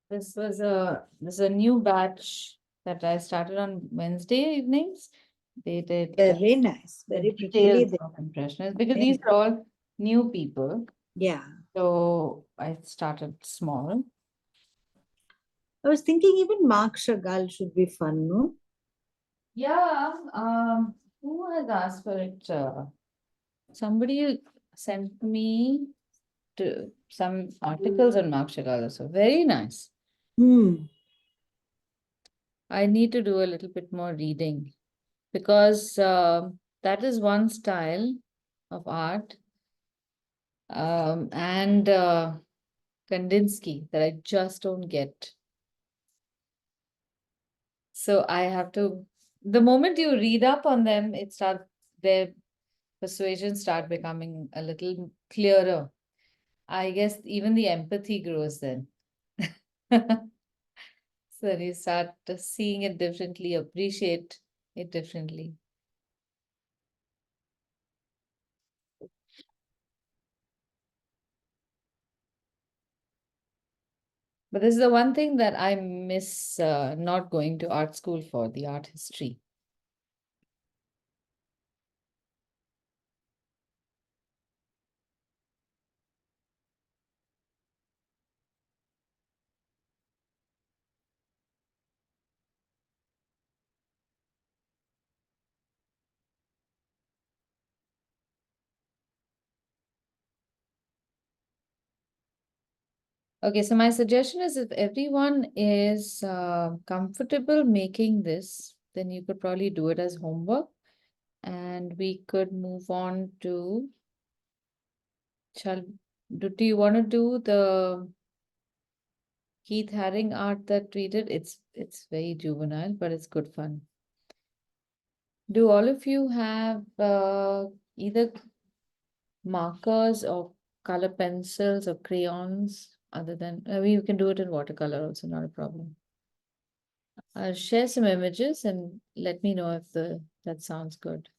This is a new batch that I started on Wednesday evenings. They did Very nice. the Very prettily. details of impressionists because these are all new people. Yeah. So I started small. I was thinking even Mark Chagall should be fun, no? Yeah, Who has asked for it? Somebody sent me to some articles on Mark Chagall also. Very nice. Hmm. I need to do a little bit more reading because that is one style of art. And Kandinsky that I just don't get. So I have to, the moment you read up on them, their persuasion start becoming a little clearer. I guess even the empathy grows then. So you start seeing it differently, appreciate it differently. But this is the one thing that I miss not going to art school for, the art history. Okay, so my suggestion is if everyone is comfortable making this, then you could probably do it as homework and we could move on to, shall, do you want to do the Keith Haring art that we did? It's very juvenile, but it's good fun. Do all of you have either markers or color pencils or crayons other than, you can do it in watercolor also, not a problem. I'll share some images and let me know if that sounds good.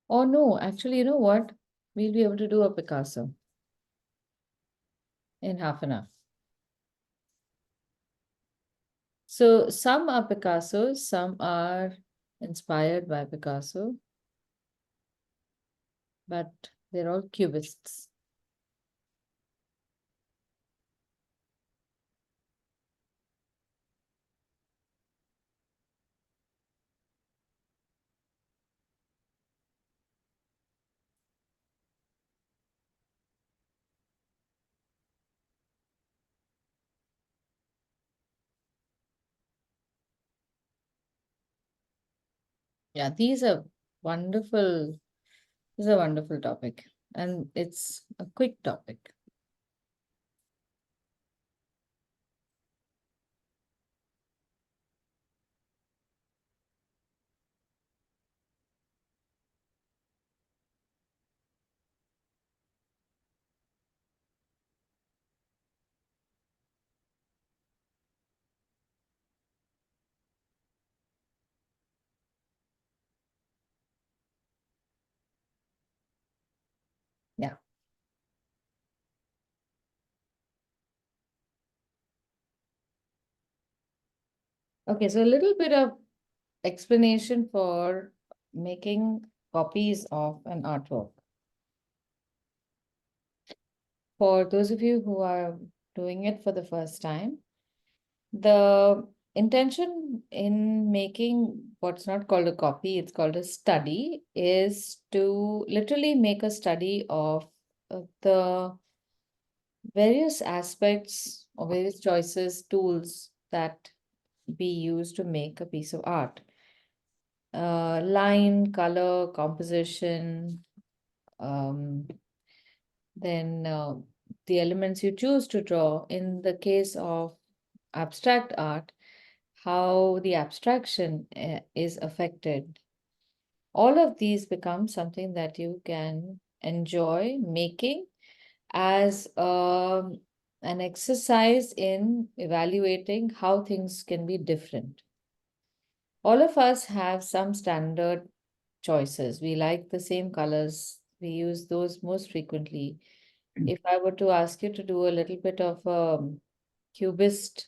Oh no, actually, you know what? We'll be able to do a Picasso in half an hour. So some are Picassos, some are inspired by Picasso, but they're all cubists. Yeah, wonderful. This is a wonderful topic, and it's a quick topic. Yeah. Okay, so a little bit of explanation for making copies of an artwork. For those of you who are doing it for the first time, the intention in making what's not called a copy, it's called a study, is to literally make a study of the various aspects or various choices, tools that be used to make a piece of art. Line, color, composition, um, then the elements you choose to draw. In the case of abstract art, how the abstraction is affected. All of these become something that you can enjoy making as an exercise in evaluating how things can be different. All of us have some standard choices. We like the same colors. We use those most frequently. If I were to ask you to do a little bit of cubist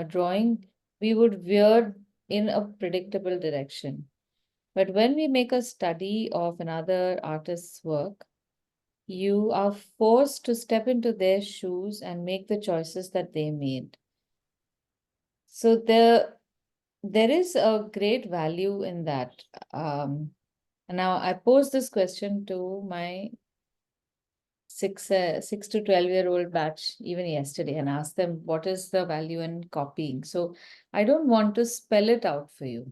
drawing, we would veer in a predictable direction. But when we make a study of another artist's work, you are forced to step into their shoes and make the choices that they made. So there is a great value in that. Now I posed this question to my 6 to 12-year-old batch even yesterday and asked them what is the value in copying. So I don't want to spell it out for you.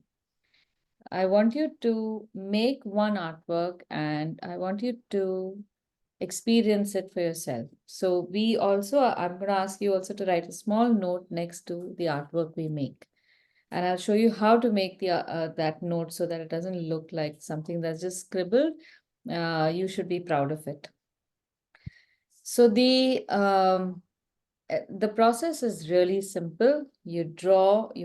I want you to make one artwork and I want you to experience it for yourself. So we also, I'm going to ask you also to write a small note next to the artwork we make. And I'll show you how to make that note so that it doesn't look like something that's just scribbled. You should be proud of it. So the process is really simple. You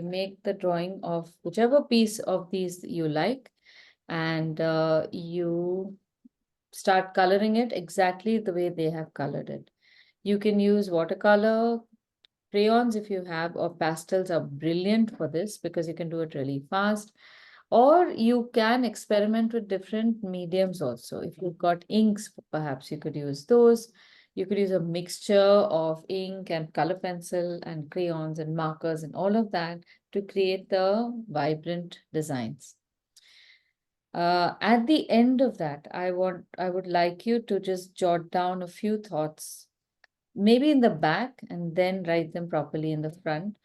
make the drawing of whichever piece of these you like, and you start coloring it exactly the way they have colored it. You can use watercolor, crayons if you have, or pastels are brilliant for this because you can do it really fast. Or you can experiment with different mediums also. If you've got inks, perhaps you could use those. You could use a mixture of ink and color pencil and crayons and markers and all of that to create the vibrant designs. At the end of that, I would like you to just jot down a few thoughts, maybe in the back, and then write them properly in the front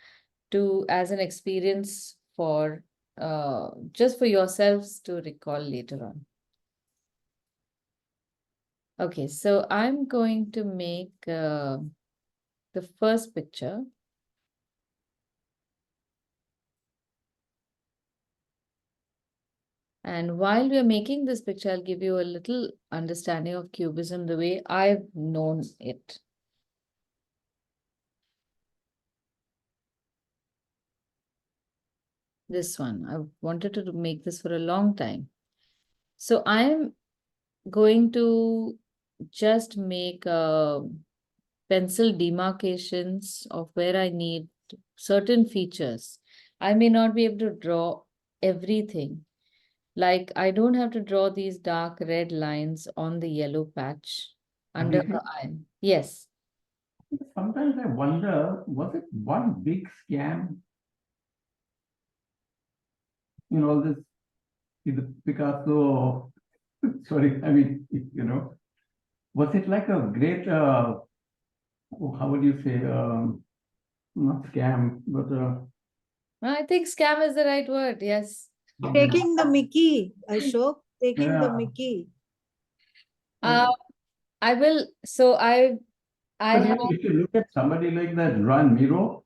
to as an experience for just for yourselves to recall later on. Okay, so I'm going to make the first picture. And while we're making this picture, I'll give you a little understanding of Cubism the way I've known it. This one, I wanted to make this for a long time. So I'm going to just make pencil demarcations of where I need certain features. I may not be able to draw everything. Like I don't have to draw these dark red lines on the yellow patch under Abhishek, the eye. Yes. sometimes I wonder, was it one big scam? All this, the Picasso, sorry, I mean, was it like a great, how would you say, not scam, but I think scam is the right word. Yes. Taking the Mickey, Ashok, taking the yeah. Mickey. Uh, I will. So I But have. if you look at somebody like that Ron Miro,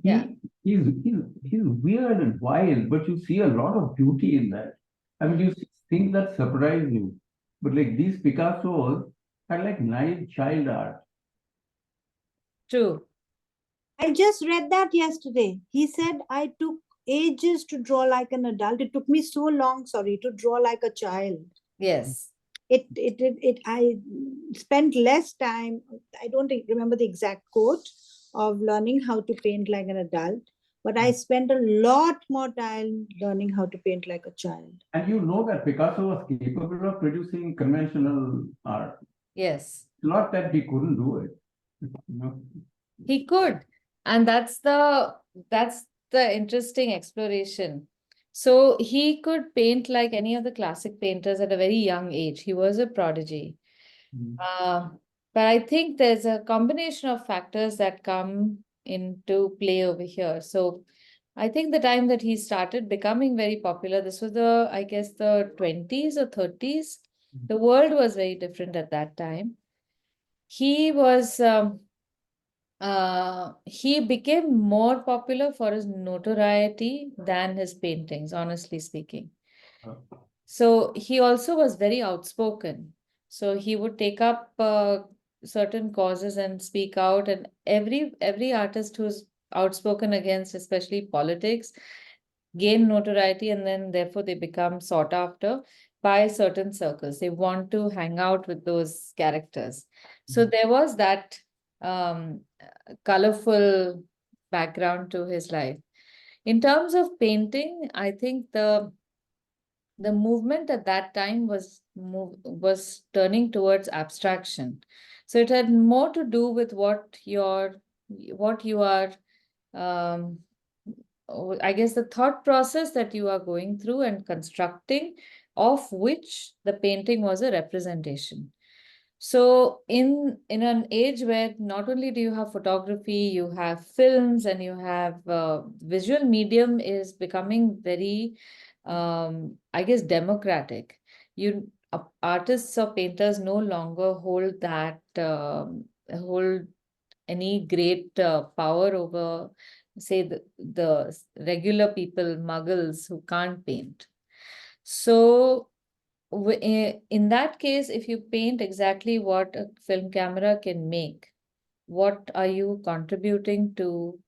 Yeah. he's weird and wild, but you see a lot of beauty in that. I mean, you see things that surprise you. But like these Picassos are like naive child art. True. I just read that yesterday. He said I took ages to draw like an adult. It took me so long, sorry, to draw like a child. Yes. I spent less time. I don't remember the exact quote of learning how to paint like an adult, but I spent a lot more time learning how to paint like a child. And you know that Picasso was capable of producing conventional art. Yes. It's not that he couldn't do it. You know. He could. And that's the interesting exploration. So he could paint like any of the classic painters at a very young age. He was a prodigy. Mm. Uh, but I think there's a combination of factors that come into play over here. So I think the time that he started becoming very popular, this was I guess, the 20s or 30s. The world was very different at that time. He was he became more popular for his notoriety than his paintings, honestly speaking. So he also was very outspoken. So he would take up certain causes and speak out. And every artist who's outspoken against, especially politics, gain notoriety, and then therefore they become sought after by certain circles. They want to hang out with those characters. So there was that colorful background to his life. In terms of painting, I think the movement at that time was turning towards abstraction. So it had more to do with what you are, um, I guess, the thought process that you are going through and constructing, of which the painting was a representation. So in an age where not only do you have photography, you have films, and you have visual medium is becoming very, I guess, democratic. Artists or painters no longer hold any great power over, say, the regular people, muggles who can't paint. So in that case, if you paint exactly what a film camera can make, what are you contributing to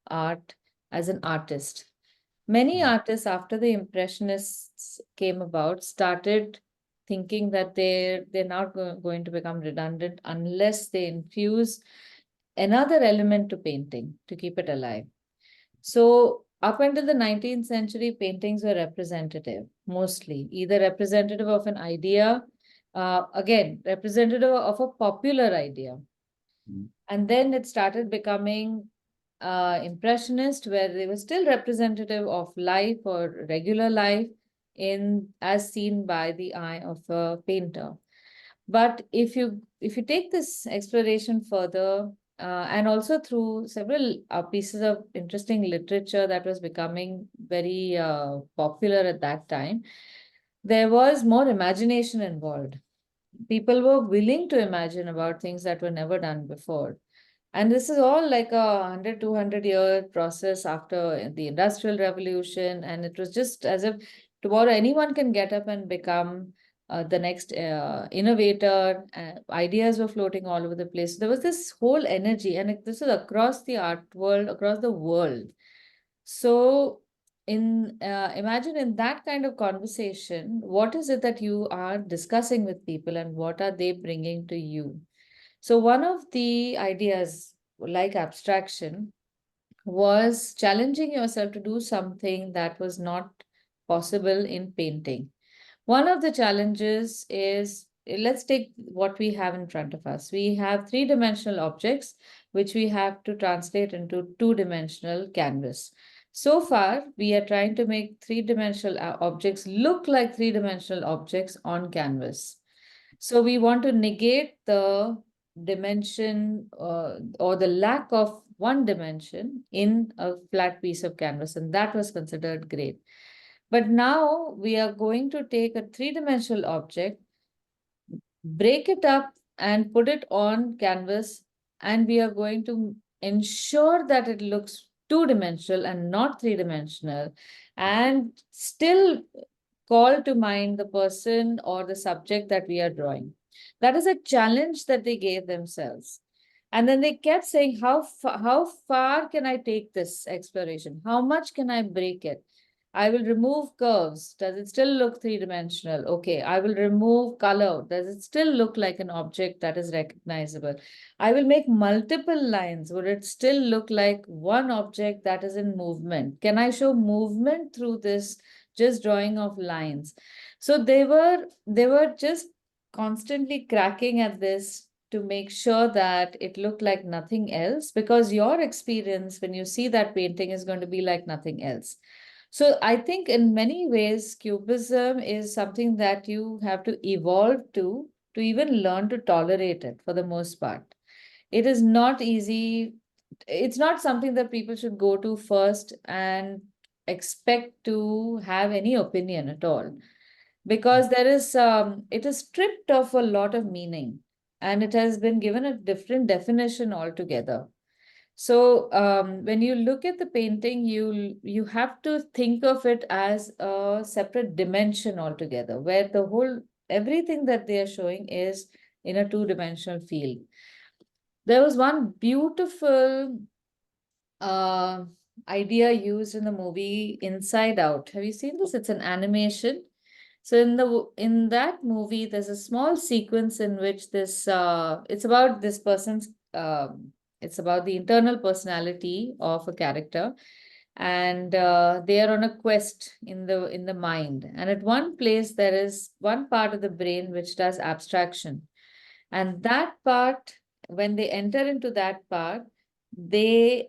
art as an artist? Many artists, after the Impressionists came about, started thinking that they're not going to become redundant unless they infuse another element to painting to keep it alive. So up until the 19th century, paintings were representative, mostly, either representative of an idea, again, representative of a popular idea. And then it started becoming impressionist, where they were still representative of life or regular life in as seen by the eye of a painter. But if you take this exploration further, and also through several pieces of interesting literature that was becoming very popular at that time, there was more imagination involved. People were willing to imagine about things that were never done before. And this is all like a 100, 200-year process after the Industrial Revolution. And it was just as if tomorrow anyone can get up and become the next innovator. Ideas were floating all over the place. There was this whole energy, and this is across the art world, across the world. So, imagine in that kind of conversation, what is it that you are discussing with people, and what are they bringing to you? So one of the ideas, like abstraction, was challenging yourself to do something that was not possible in painting. One of the challenges is, let's take what we have in front of us. We have three-dimensional objects, which we have to translate into two-dimensional canvas. So far, we are trying to make three-dimensional objects look like three-dimensional objects on canvas. So we want to negate the dimension or the lack of one dimension in a flat piece of canvas, and that was considered great. But now we are going to take a three-dimensional object, break it up, and put it on canvas, and we are going to ensure that it looks two-dimensional and not three-dimensional, and still call to mind the person or the subject that we are drawing. That is a challenge that they gave themselves. And then they kept saying, how far can I take this exploration? How much can I break it? I will remove curves. Does it still look three-dimensional? Okay. I will remove color. Does it still look like an object that is recognizable? I will make multiple lines. Would it still look like one object that is in movement? Can I show movement through this just drawing of lines? So they were just constantly cracking at this to make sure that it looked like nothing else, because your experience when you see that painting is going to be like nothing else. So I think in many ways, cubism is something that you have to evolve to even learn to tolerate it for the most part. It is not easy. It's not something that people should go to first and expect to have any opinion at all, because it is stripped of a lot of meaning, and it has been given a different definition altogether. So when you look at the painting, you have to think of it as a separate dimension altogether, where the whole everything that they are showing is in a two-dimensional field. There was one beautiful uh, idea used in the movie Inside Out. Have you seen this? It's an animation. So in that movie, there's a small sequence in which it's about this person's it's about the internal personality of a character. and they are on a quest in the mind. And at one place, there is one part of the brain which does abstraction. And that part, when they enter into that part, they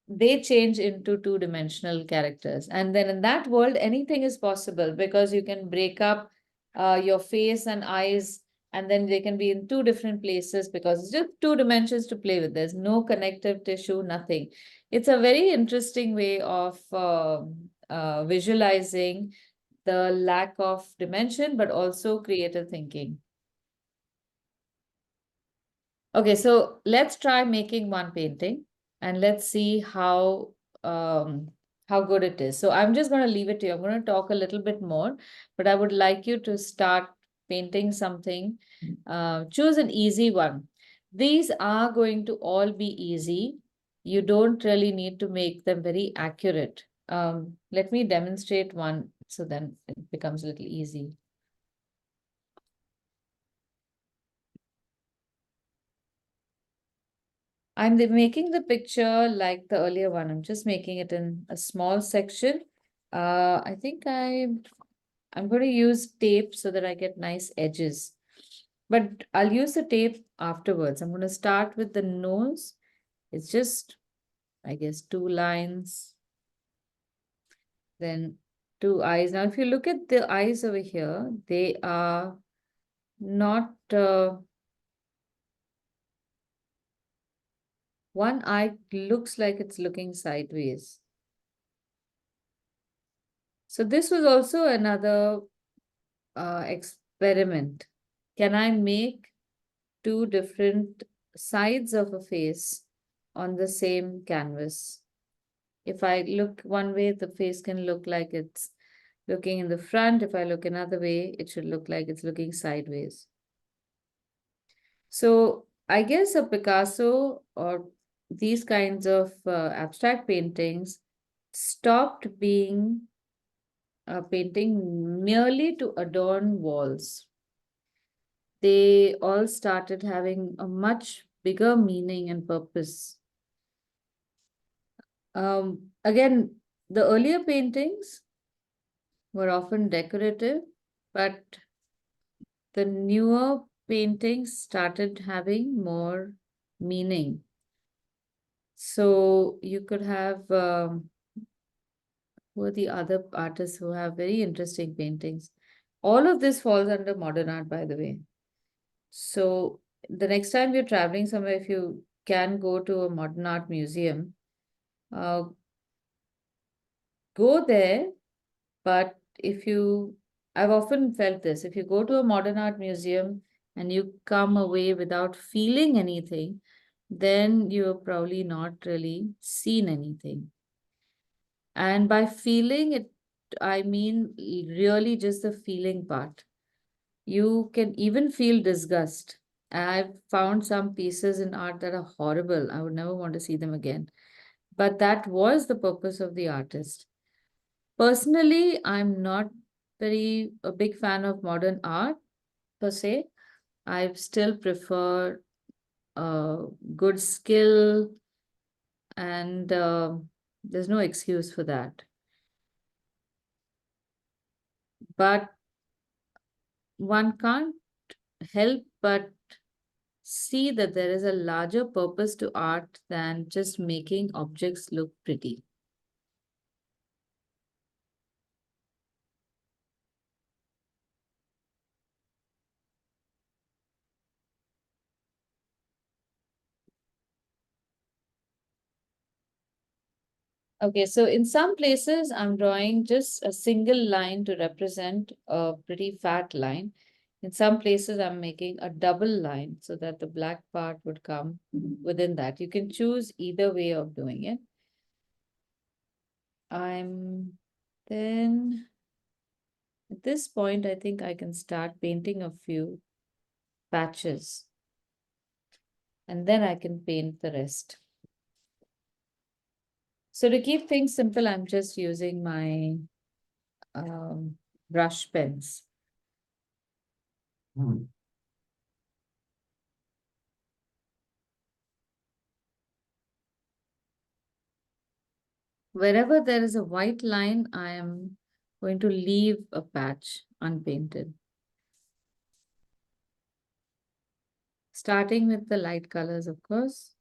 they change into two-dimensional characters. And then in that world, anything is possible because you can break up your face and eyes, and then they can be in two different places because it's just two dimensions to play with. There's no connective tissue, nothing. It's a very interesting way of visualizing the lack of dimension, but also creative thinking. Okay, so let's try making one painting and let's see how good it is. So I'm just going to leave it to you. I'm going to talk a little bit more, but I would like you to start painting something. Choose an easy one. These are going to all be easy. You don't really need to make them very accurate. Let me demonstrate one so then it becomes a little easy. I'm making the picture like the earlier one. I'm just making it in a small section. I think I'm going to use tape so that I get nice edges. But I'll use the tape afterwards. I'm going to start with the nose. It's just, I guess, two lines. Then two eyes. Now, if you look at the eyes over here, they are not one eye looks like it's looking sideways. So this was also another experiment. Can I make two different sides of a face on the same canvas? If I look one way, the face can look like it's looking in the front. If I look another way, it should look like it's looking sideways. So I guess a Picasso or these kinds of abstract paintings stopped being a painting merely to adorn walls. They all started having a much bigger meaning and purpose. Again, the earlier paintings were often decorative, but the newer paintings started having more meaning. So you could have who are the other artists who have very interesting paintings? All of this falls under modern art, by the way. So the next time you're traveling somewhere, if you can go to a modern art museum, uh, go there. But I've often felt this, if you go to a modern art museum and you come away without feeling anything, then you've probably not really seen anything. And by feeling it, I mean really just the feeling part. You can even feel disgust. I've found some pieces in art that are horrible. I would never want to see them again. But that was the purpose of the artist. Personally, I'm not a big fan of modern art per se. I still prefer good skill, and there's no excuse for that. But one can't help but see that there is a larger purpose to art than just making objects look pretty. Okay, so in some places, I'm drawing just a single line to represent a pretty fat line. In some places, I'm making a double line so that the black part would come within that. You can choose either way of doing it. Then at this point, I think I can start painting a few patches, and then I can paint the rest. So to keep things simple, I'm just using my brush pens. Wherever there is a white line, I am going to leave a patch unpainted. Starting with the light colors, of course.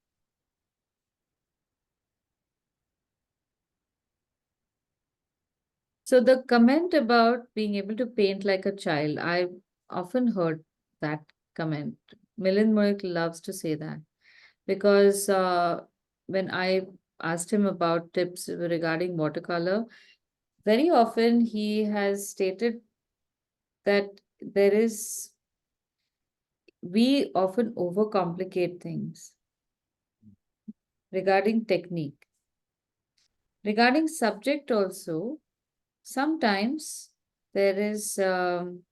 So the comment about being able to paint like a child, I often heard that comment. Milind Moik loves to say that because when I asked him about tips regarding watercolor, very often he has stated that we often overcomplicate things regarding technique. Regarding subject also, sometimes there is an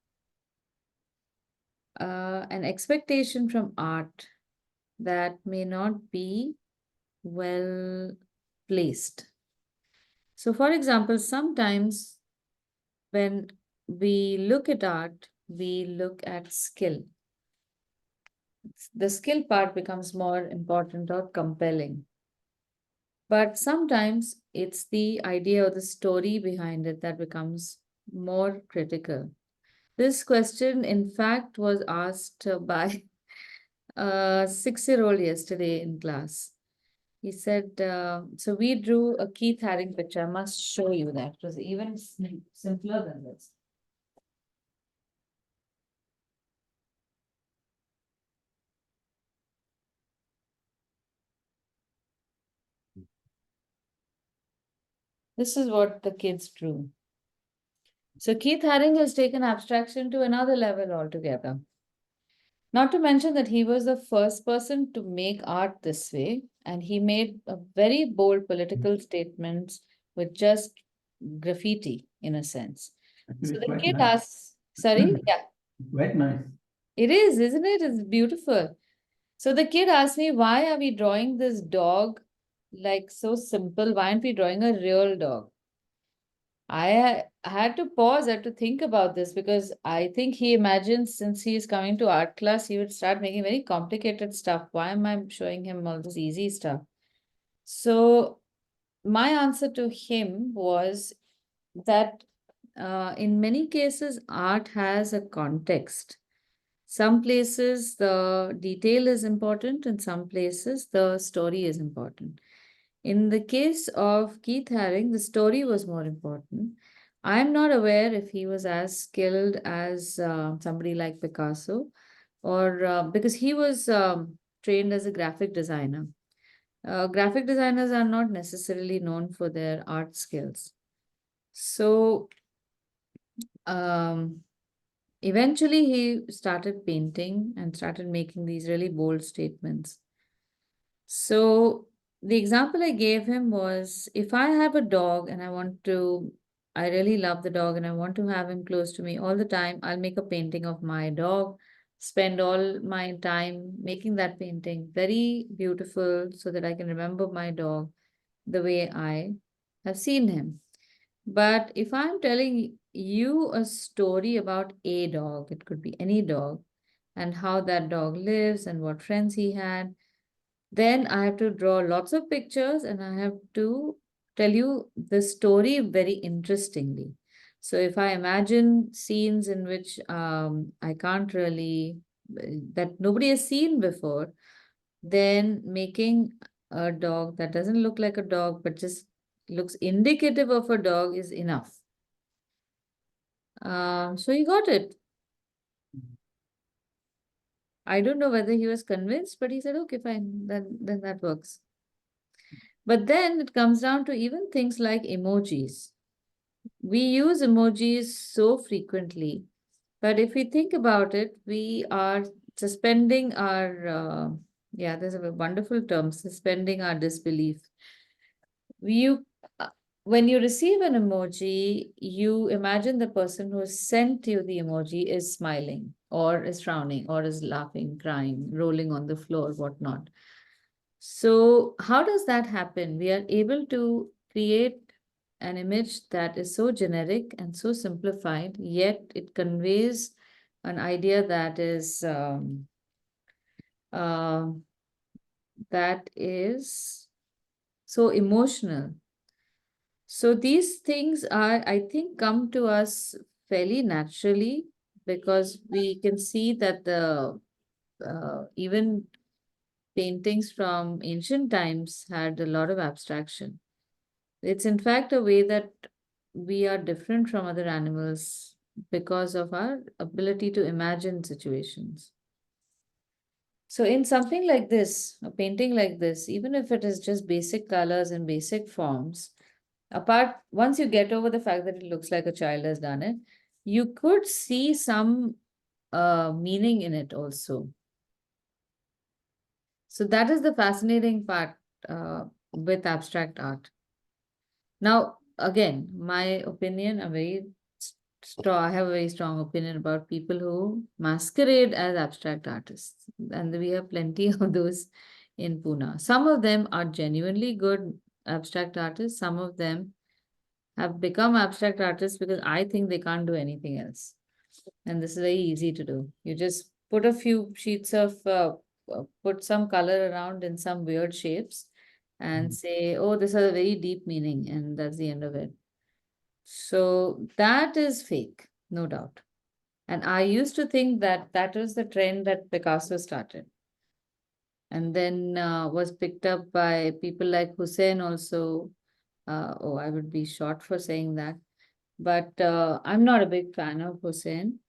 expectation from art that may not be well placed. So, for example, sometimes when we look at art, we look at skill. The skill part becomes more important or compelling. But sometimes it's the idea or the story behind it that becomes more critical. This question, in fact, was asked by a 6-year-old yesterday in class. He said, so we drew a Keith Haring picture. I must show you that. It was even simpler than this. This is what the kids drew. So Keith Haring has taken abstraction to another level altogether. Not to mention that he was the first person to make art this way, and he made a very bold political statements with just graffiti, in a sense. Actually, So it's the quite kid nice. asks, sorry, yeah, Quite nice. it is, isn't it? It's beautiful. So the kid asked me, why are we drawing this dog like so simple? Why aren't we drawing a real dog? I had to pause, I had to think about this because I think he imagines since he is coming to art class, he would start making very complicated stuff. Why am I showing him all this easy stuff? So my answer to him was that in many cases, art has a context. Some places the detail is important, in some places the story is important. In the case of Keith Haring, the story was more important. I'm not aware if he was as skilled as somebody like Picasso, or because he was trained as a graphic designer. Graphic designers are not necessarily known for their art skills. So um, eventually he started painting and started making these really bold statements. So the example I gave him was if I have a dog and I really love the dog and I want to have him close to me all the time, I'll make a painting of my dog, spend all my time making that painting very beautiful so that I can remember my dog the way I have seen him. But if I'm telling you a story about a dog, it could be any dog, and how that dog lives and what friends he had, then I have to draw lots of pictures and I have to tell you the story very interestingly. So if I imagine scenes in which I can't really, that nobody has seen before, then making a dog that doesn't look like a dog but just looks indicative of a dog is enough. So he got it. I don't know whether he was convinced, but he said, okay, fine, then that works. But then it comes down to even things like emojis. We use emojis so frequently, but if we think about it, we are suspending our, yeah, there's a wonderful term, suspending our disbelief. You, uh, when you receive an emoji, you imagine the person who sent you the emoji is smiling or is frowning or is laughing, crying, rolling on the floor, whatnot. So, how does that happen? We are able to create an image that is so generic and so simplified, yet it conveys an idea that is so emotional. So these things are, I think, come to us fairly naturally because we can see that the even paintings from ancient times had a lot of abstraction. It's in fact a way that we are different from other animals because of our ability to imagine situations. So, in something like this, a painting like this, even if it is just basic colors and basic forms, apart, once you get over the fact that it looks like a child has done it, you could see some meaning in it also. So, that is the fascinating part with abstract art. Now, again, my opinion, a very strong, I have a very strong opinion about people who masquerade as abstract artists. And we have plenty of those in Pune. Some of them are genuinely good abstract artists. Some of them have become abstract artists because I think they can't do anything else. And this is very easy to do. You just put a few sheets of, put some color around in some weird shapes and say, oh, this has a very deep meaning. And that's the end of it. So that is fake, no doubt. And I used to think that that was the trend that Picasso started. And then was picked up by people like Hussein also. Oh, I would be short for saying that. But I'm not a big fan of Hussein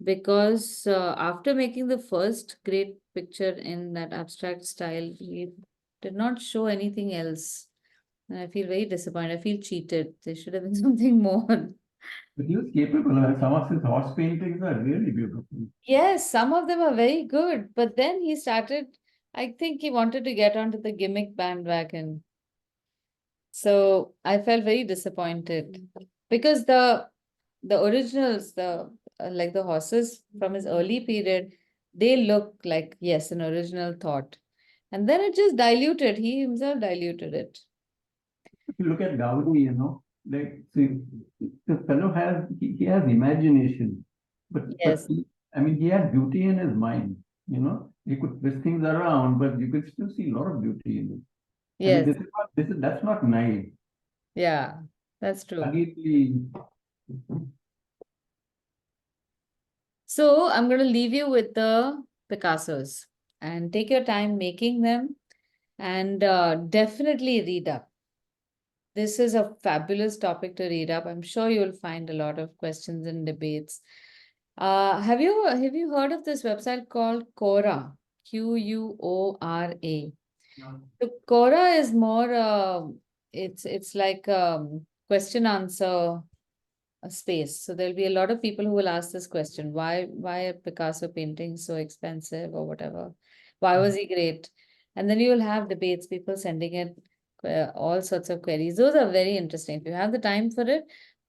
because after making the first great picture in that abstract style, he did not show anything else. And I feel very disappointed. I feel cheated. There should have been something more. But he was capable, and some of his horse paintings are really beautiful. Yes, some of them are very good. But then he started, I think he wanted to get onto the gimmick bandwagon. So I felt very disappointed because the originals, the like the horses from his early period, they look like, yes, an original thought. And then it just diluted. He himself diluted it. If you look at Gaudi, like see, the fellow he has imagination, but Yes, I mean he had beauty in his mind. He could twist things around, but you could still see a lot of beauty in it. I mean, yes, that's not naive. yeah, that's true. Completely. So I'm going to leave you with the Picassos and take your time making them and definitely read up. This is a fabulous topic to read up. I'm sure you'll find a lot of questions and debates. Have you heard of this website called Quora? Quora. So Quora is more it's like question answer a space. So there'll be a lot of people who will ask this question: why are Picasso paintings so expensive or whatever? Why was he great? And then you will have debates, people sending it all sorts of queries. Those are very interesting. If you have the time for it,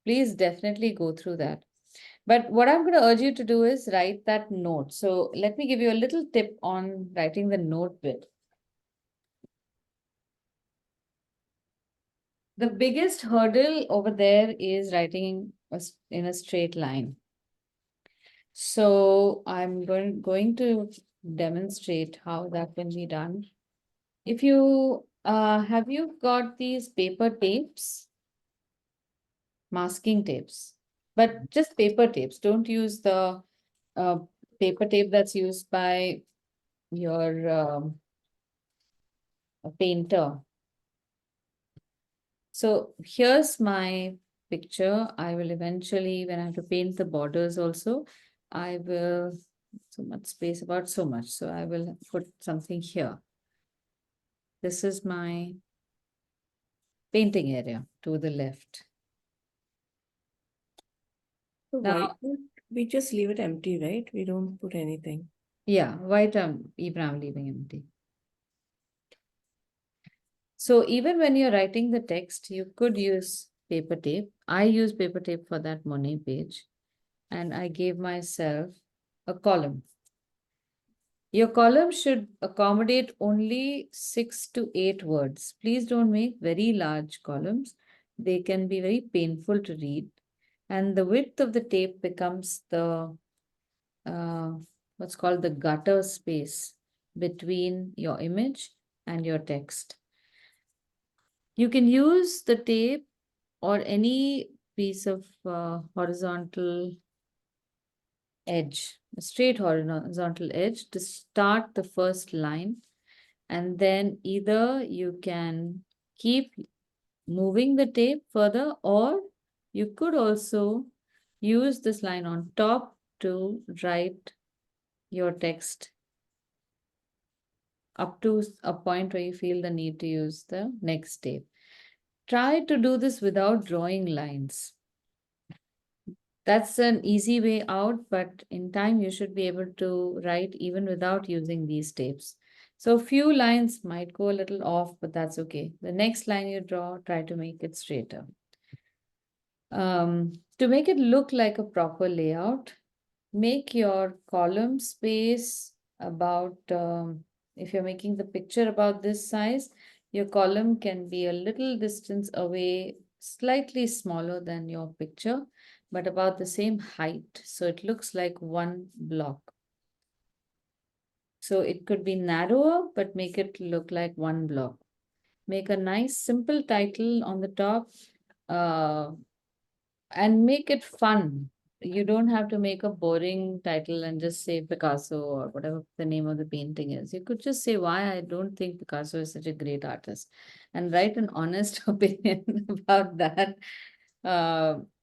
please definitely go through that. But what I'm going to urge you to do is write that note. So let me give you a little tip on writing the note bit. The biggest hurdle over there is writing in a straight line. So I'm going to demonstrate how that can be done. If you have you got these paper tapes, masking tapes, but just paper tapes. Don't use the uh, paper tape that's used by your painter. So here's my picture. I will eventually, when I have to paint the borders also, I will, so much space, about so much. So I will put something here. This is my painting area to the left. So Now, why don't we just leave it empty, right? We don't put anything. yeah, white, even I'm leaving empty. So even when you're writing the text, you could use paper tape. I use paper tape for that Monet page. And I gave myself a column. Your column should accommodate only 6 to 8 words. Please don't make very large columns. They can be very painful to read. And the width of the tape becomes the what's called the gutter space between your image and your text. You can use the tape or any piece of horizontal edge, a straight horizontal edge to start the first line. And then either you can keep moving the tape further, or you could also use this line on top to write your text up to a point where you feel the need to use the next tape. Try to do this without drawing lines. That's an easy way out, but in time you should be able to write even without using these tapes. So few lines might go a little off, but that's okay. The next line you draw, try to make it straighter. To make it look like a proper layout, make your column space about, if you're making the picture about this size, your column can be a little distance away, slightly smaller than your picture, but about the same height. So it looks like one block. So it could be narrower, but make it look like one block. Make a nice simple title on the top, and make it fun. You don't have to make a boring title and just say Picasso or whatever the name of the painting is. You could just say why I don't think Picasso is such a great artist and write an honest opinion about that.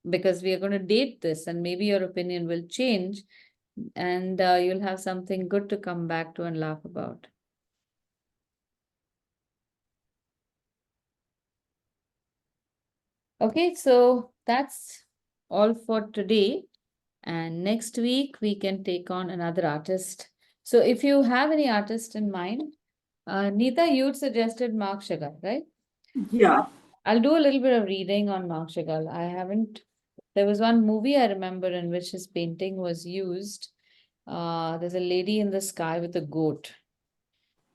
Because we are going to date this and maybe your opinion will change, and you'll have something good to come back to and laugh about. Okay, so that's all for today. And next week we can take on another artist. So if you have any artist in mind, Neeta, you'd suggested Mark Chagall, right? Yeah. I'll do a little bit of reading on Mark Chagall. I haven't, there was one movie I remember in which his painting was used. There's a lady in the sky with a goat.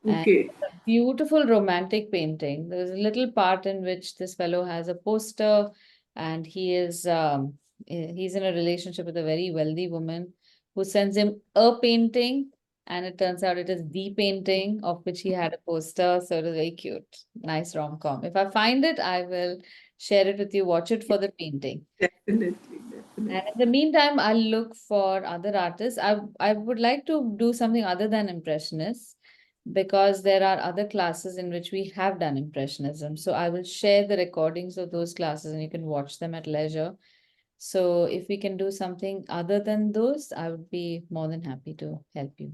And Okay. it's a beautiful romantic painting. There's a little part in which this fellow has a poster and he's in a relationship with a very wealthy woman who sends him a painting, and it turns out it is the painting of which he had a poster. So it is very cute. Nice rom-com. If I find it, I will share it with you. Watch it for the painting. Definitely. And in the meantime, I'll look for other artists. I would like to do something other than Impressionists, because there are other classes in which we have done Impressionism. So I will share the recordings of those classes and you can watch them at leisure. So if we can do something other than those, I would be more than happy to help you.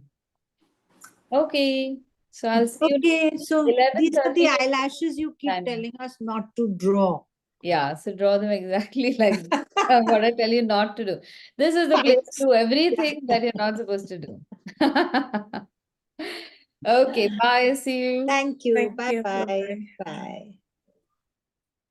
Okay, so I'll see you Okay, so these are 11:30. the eyelashes you keep Timing. telling us not to draw. Yeah, so draw them exactly like what I tell you not to do. This is the place to do everything that you're not supposed to do. Okay, bye. See you. Thank you. Thank you. Bye-bye. Bye-bye. Bye.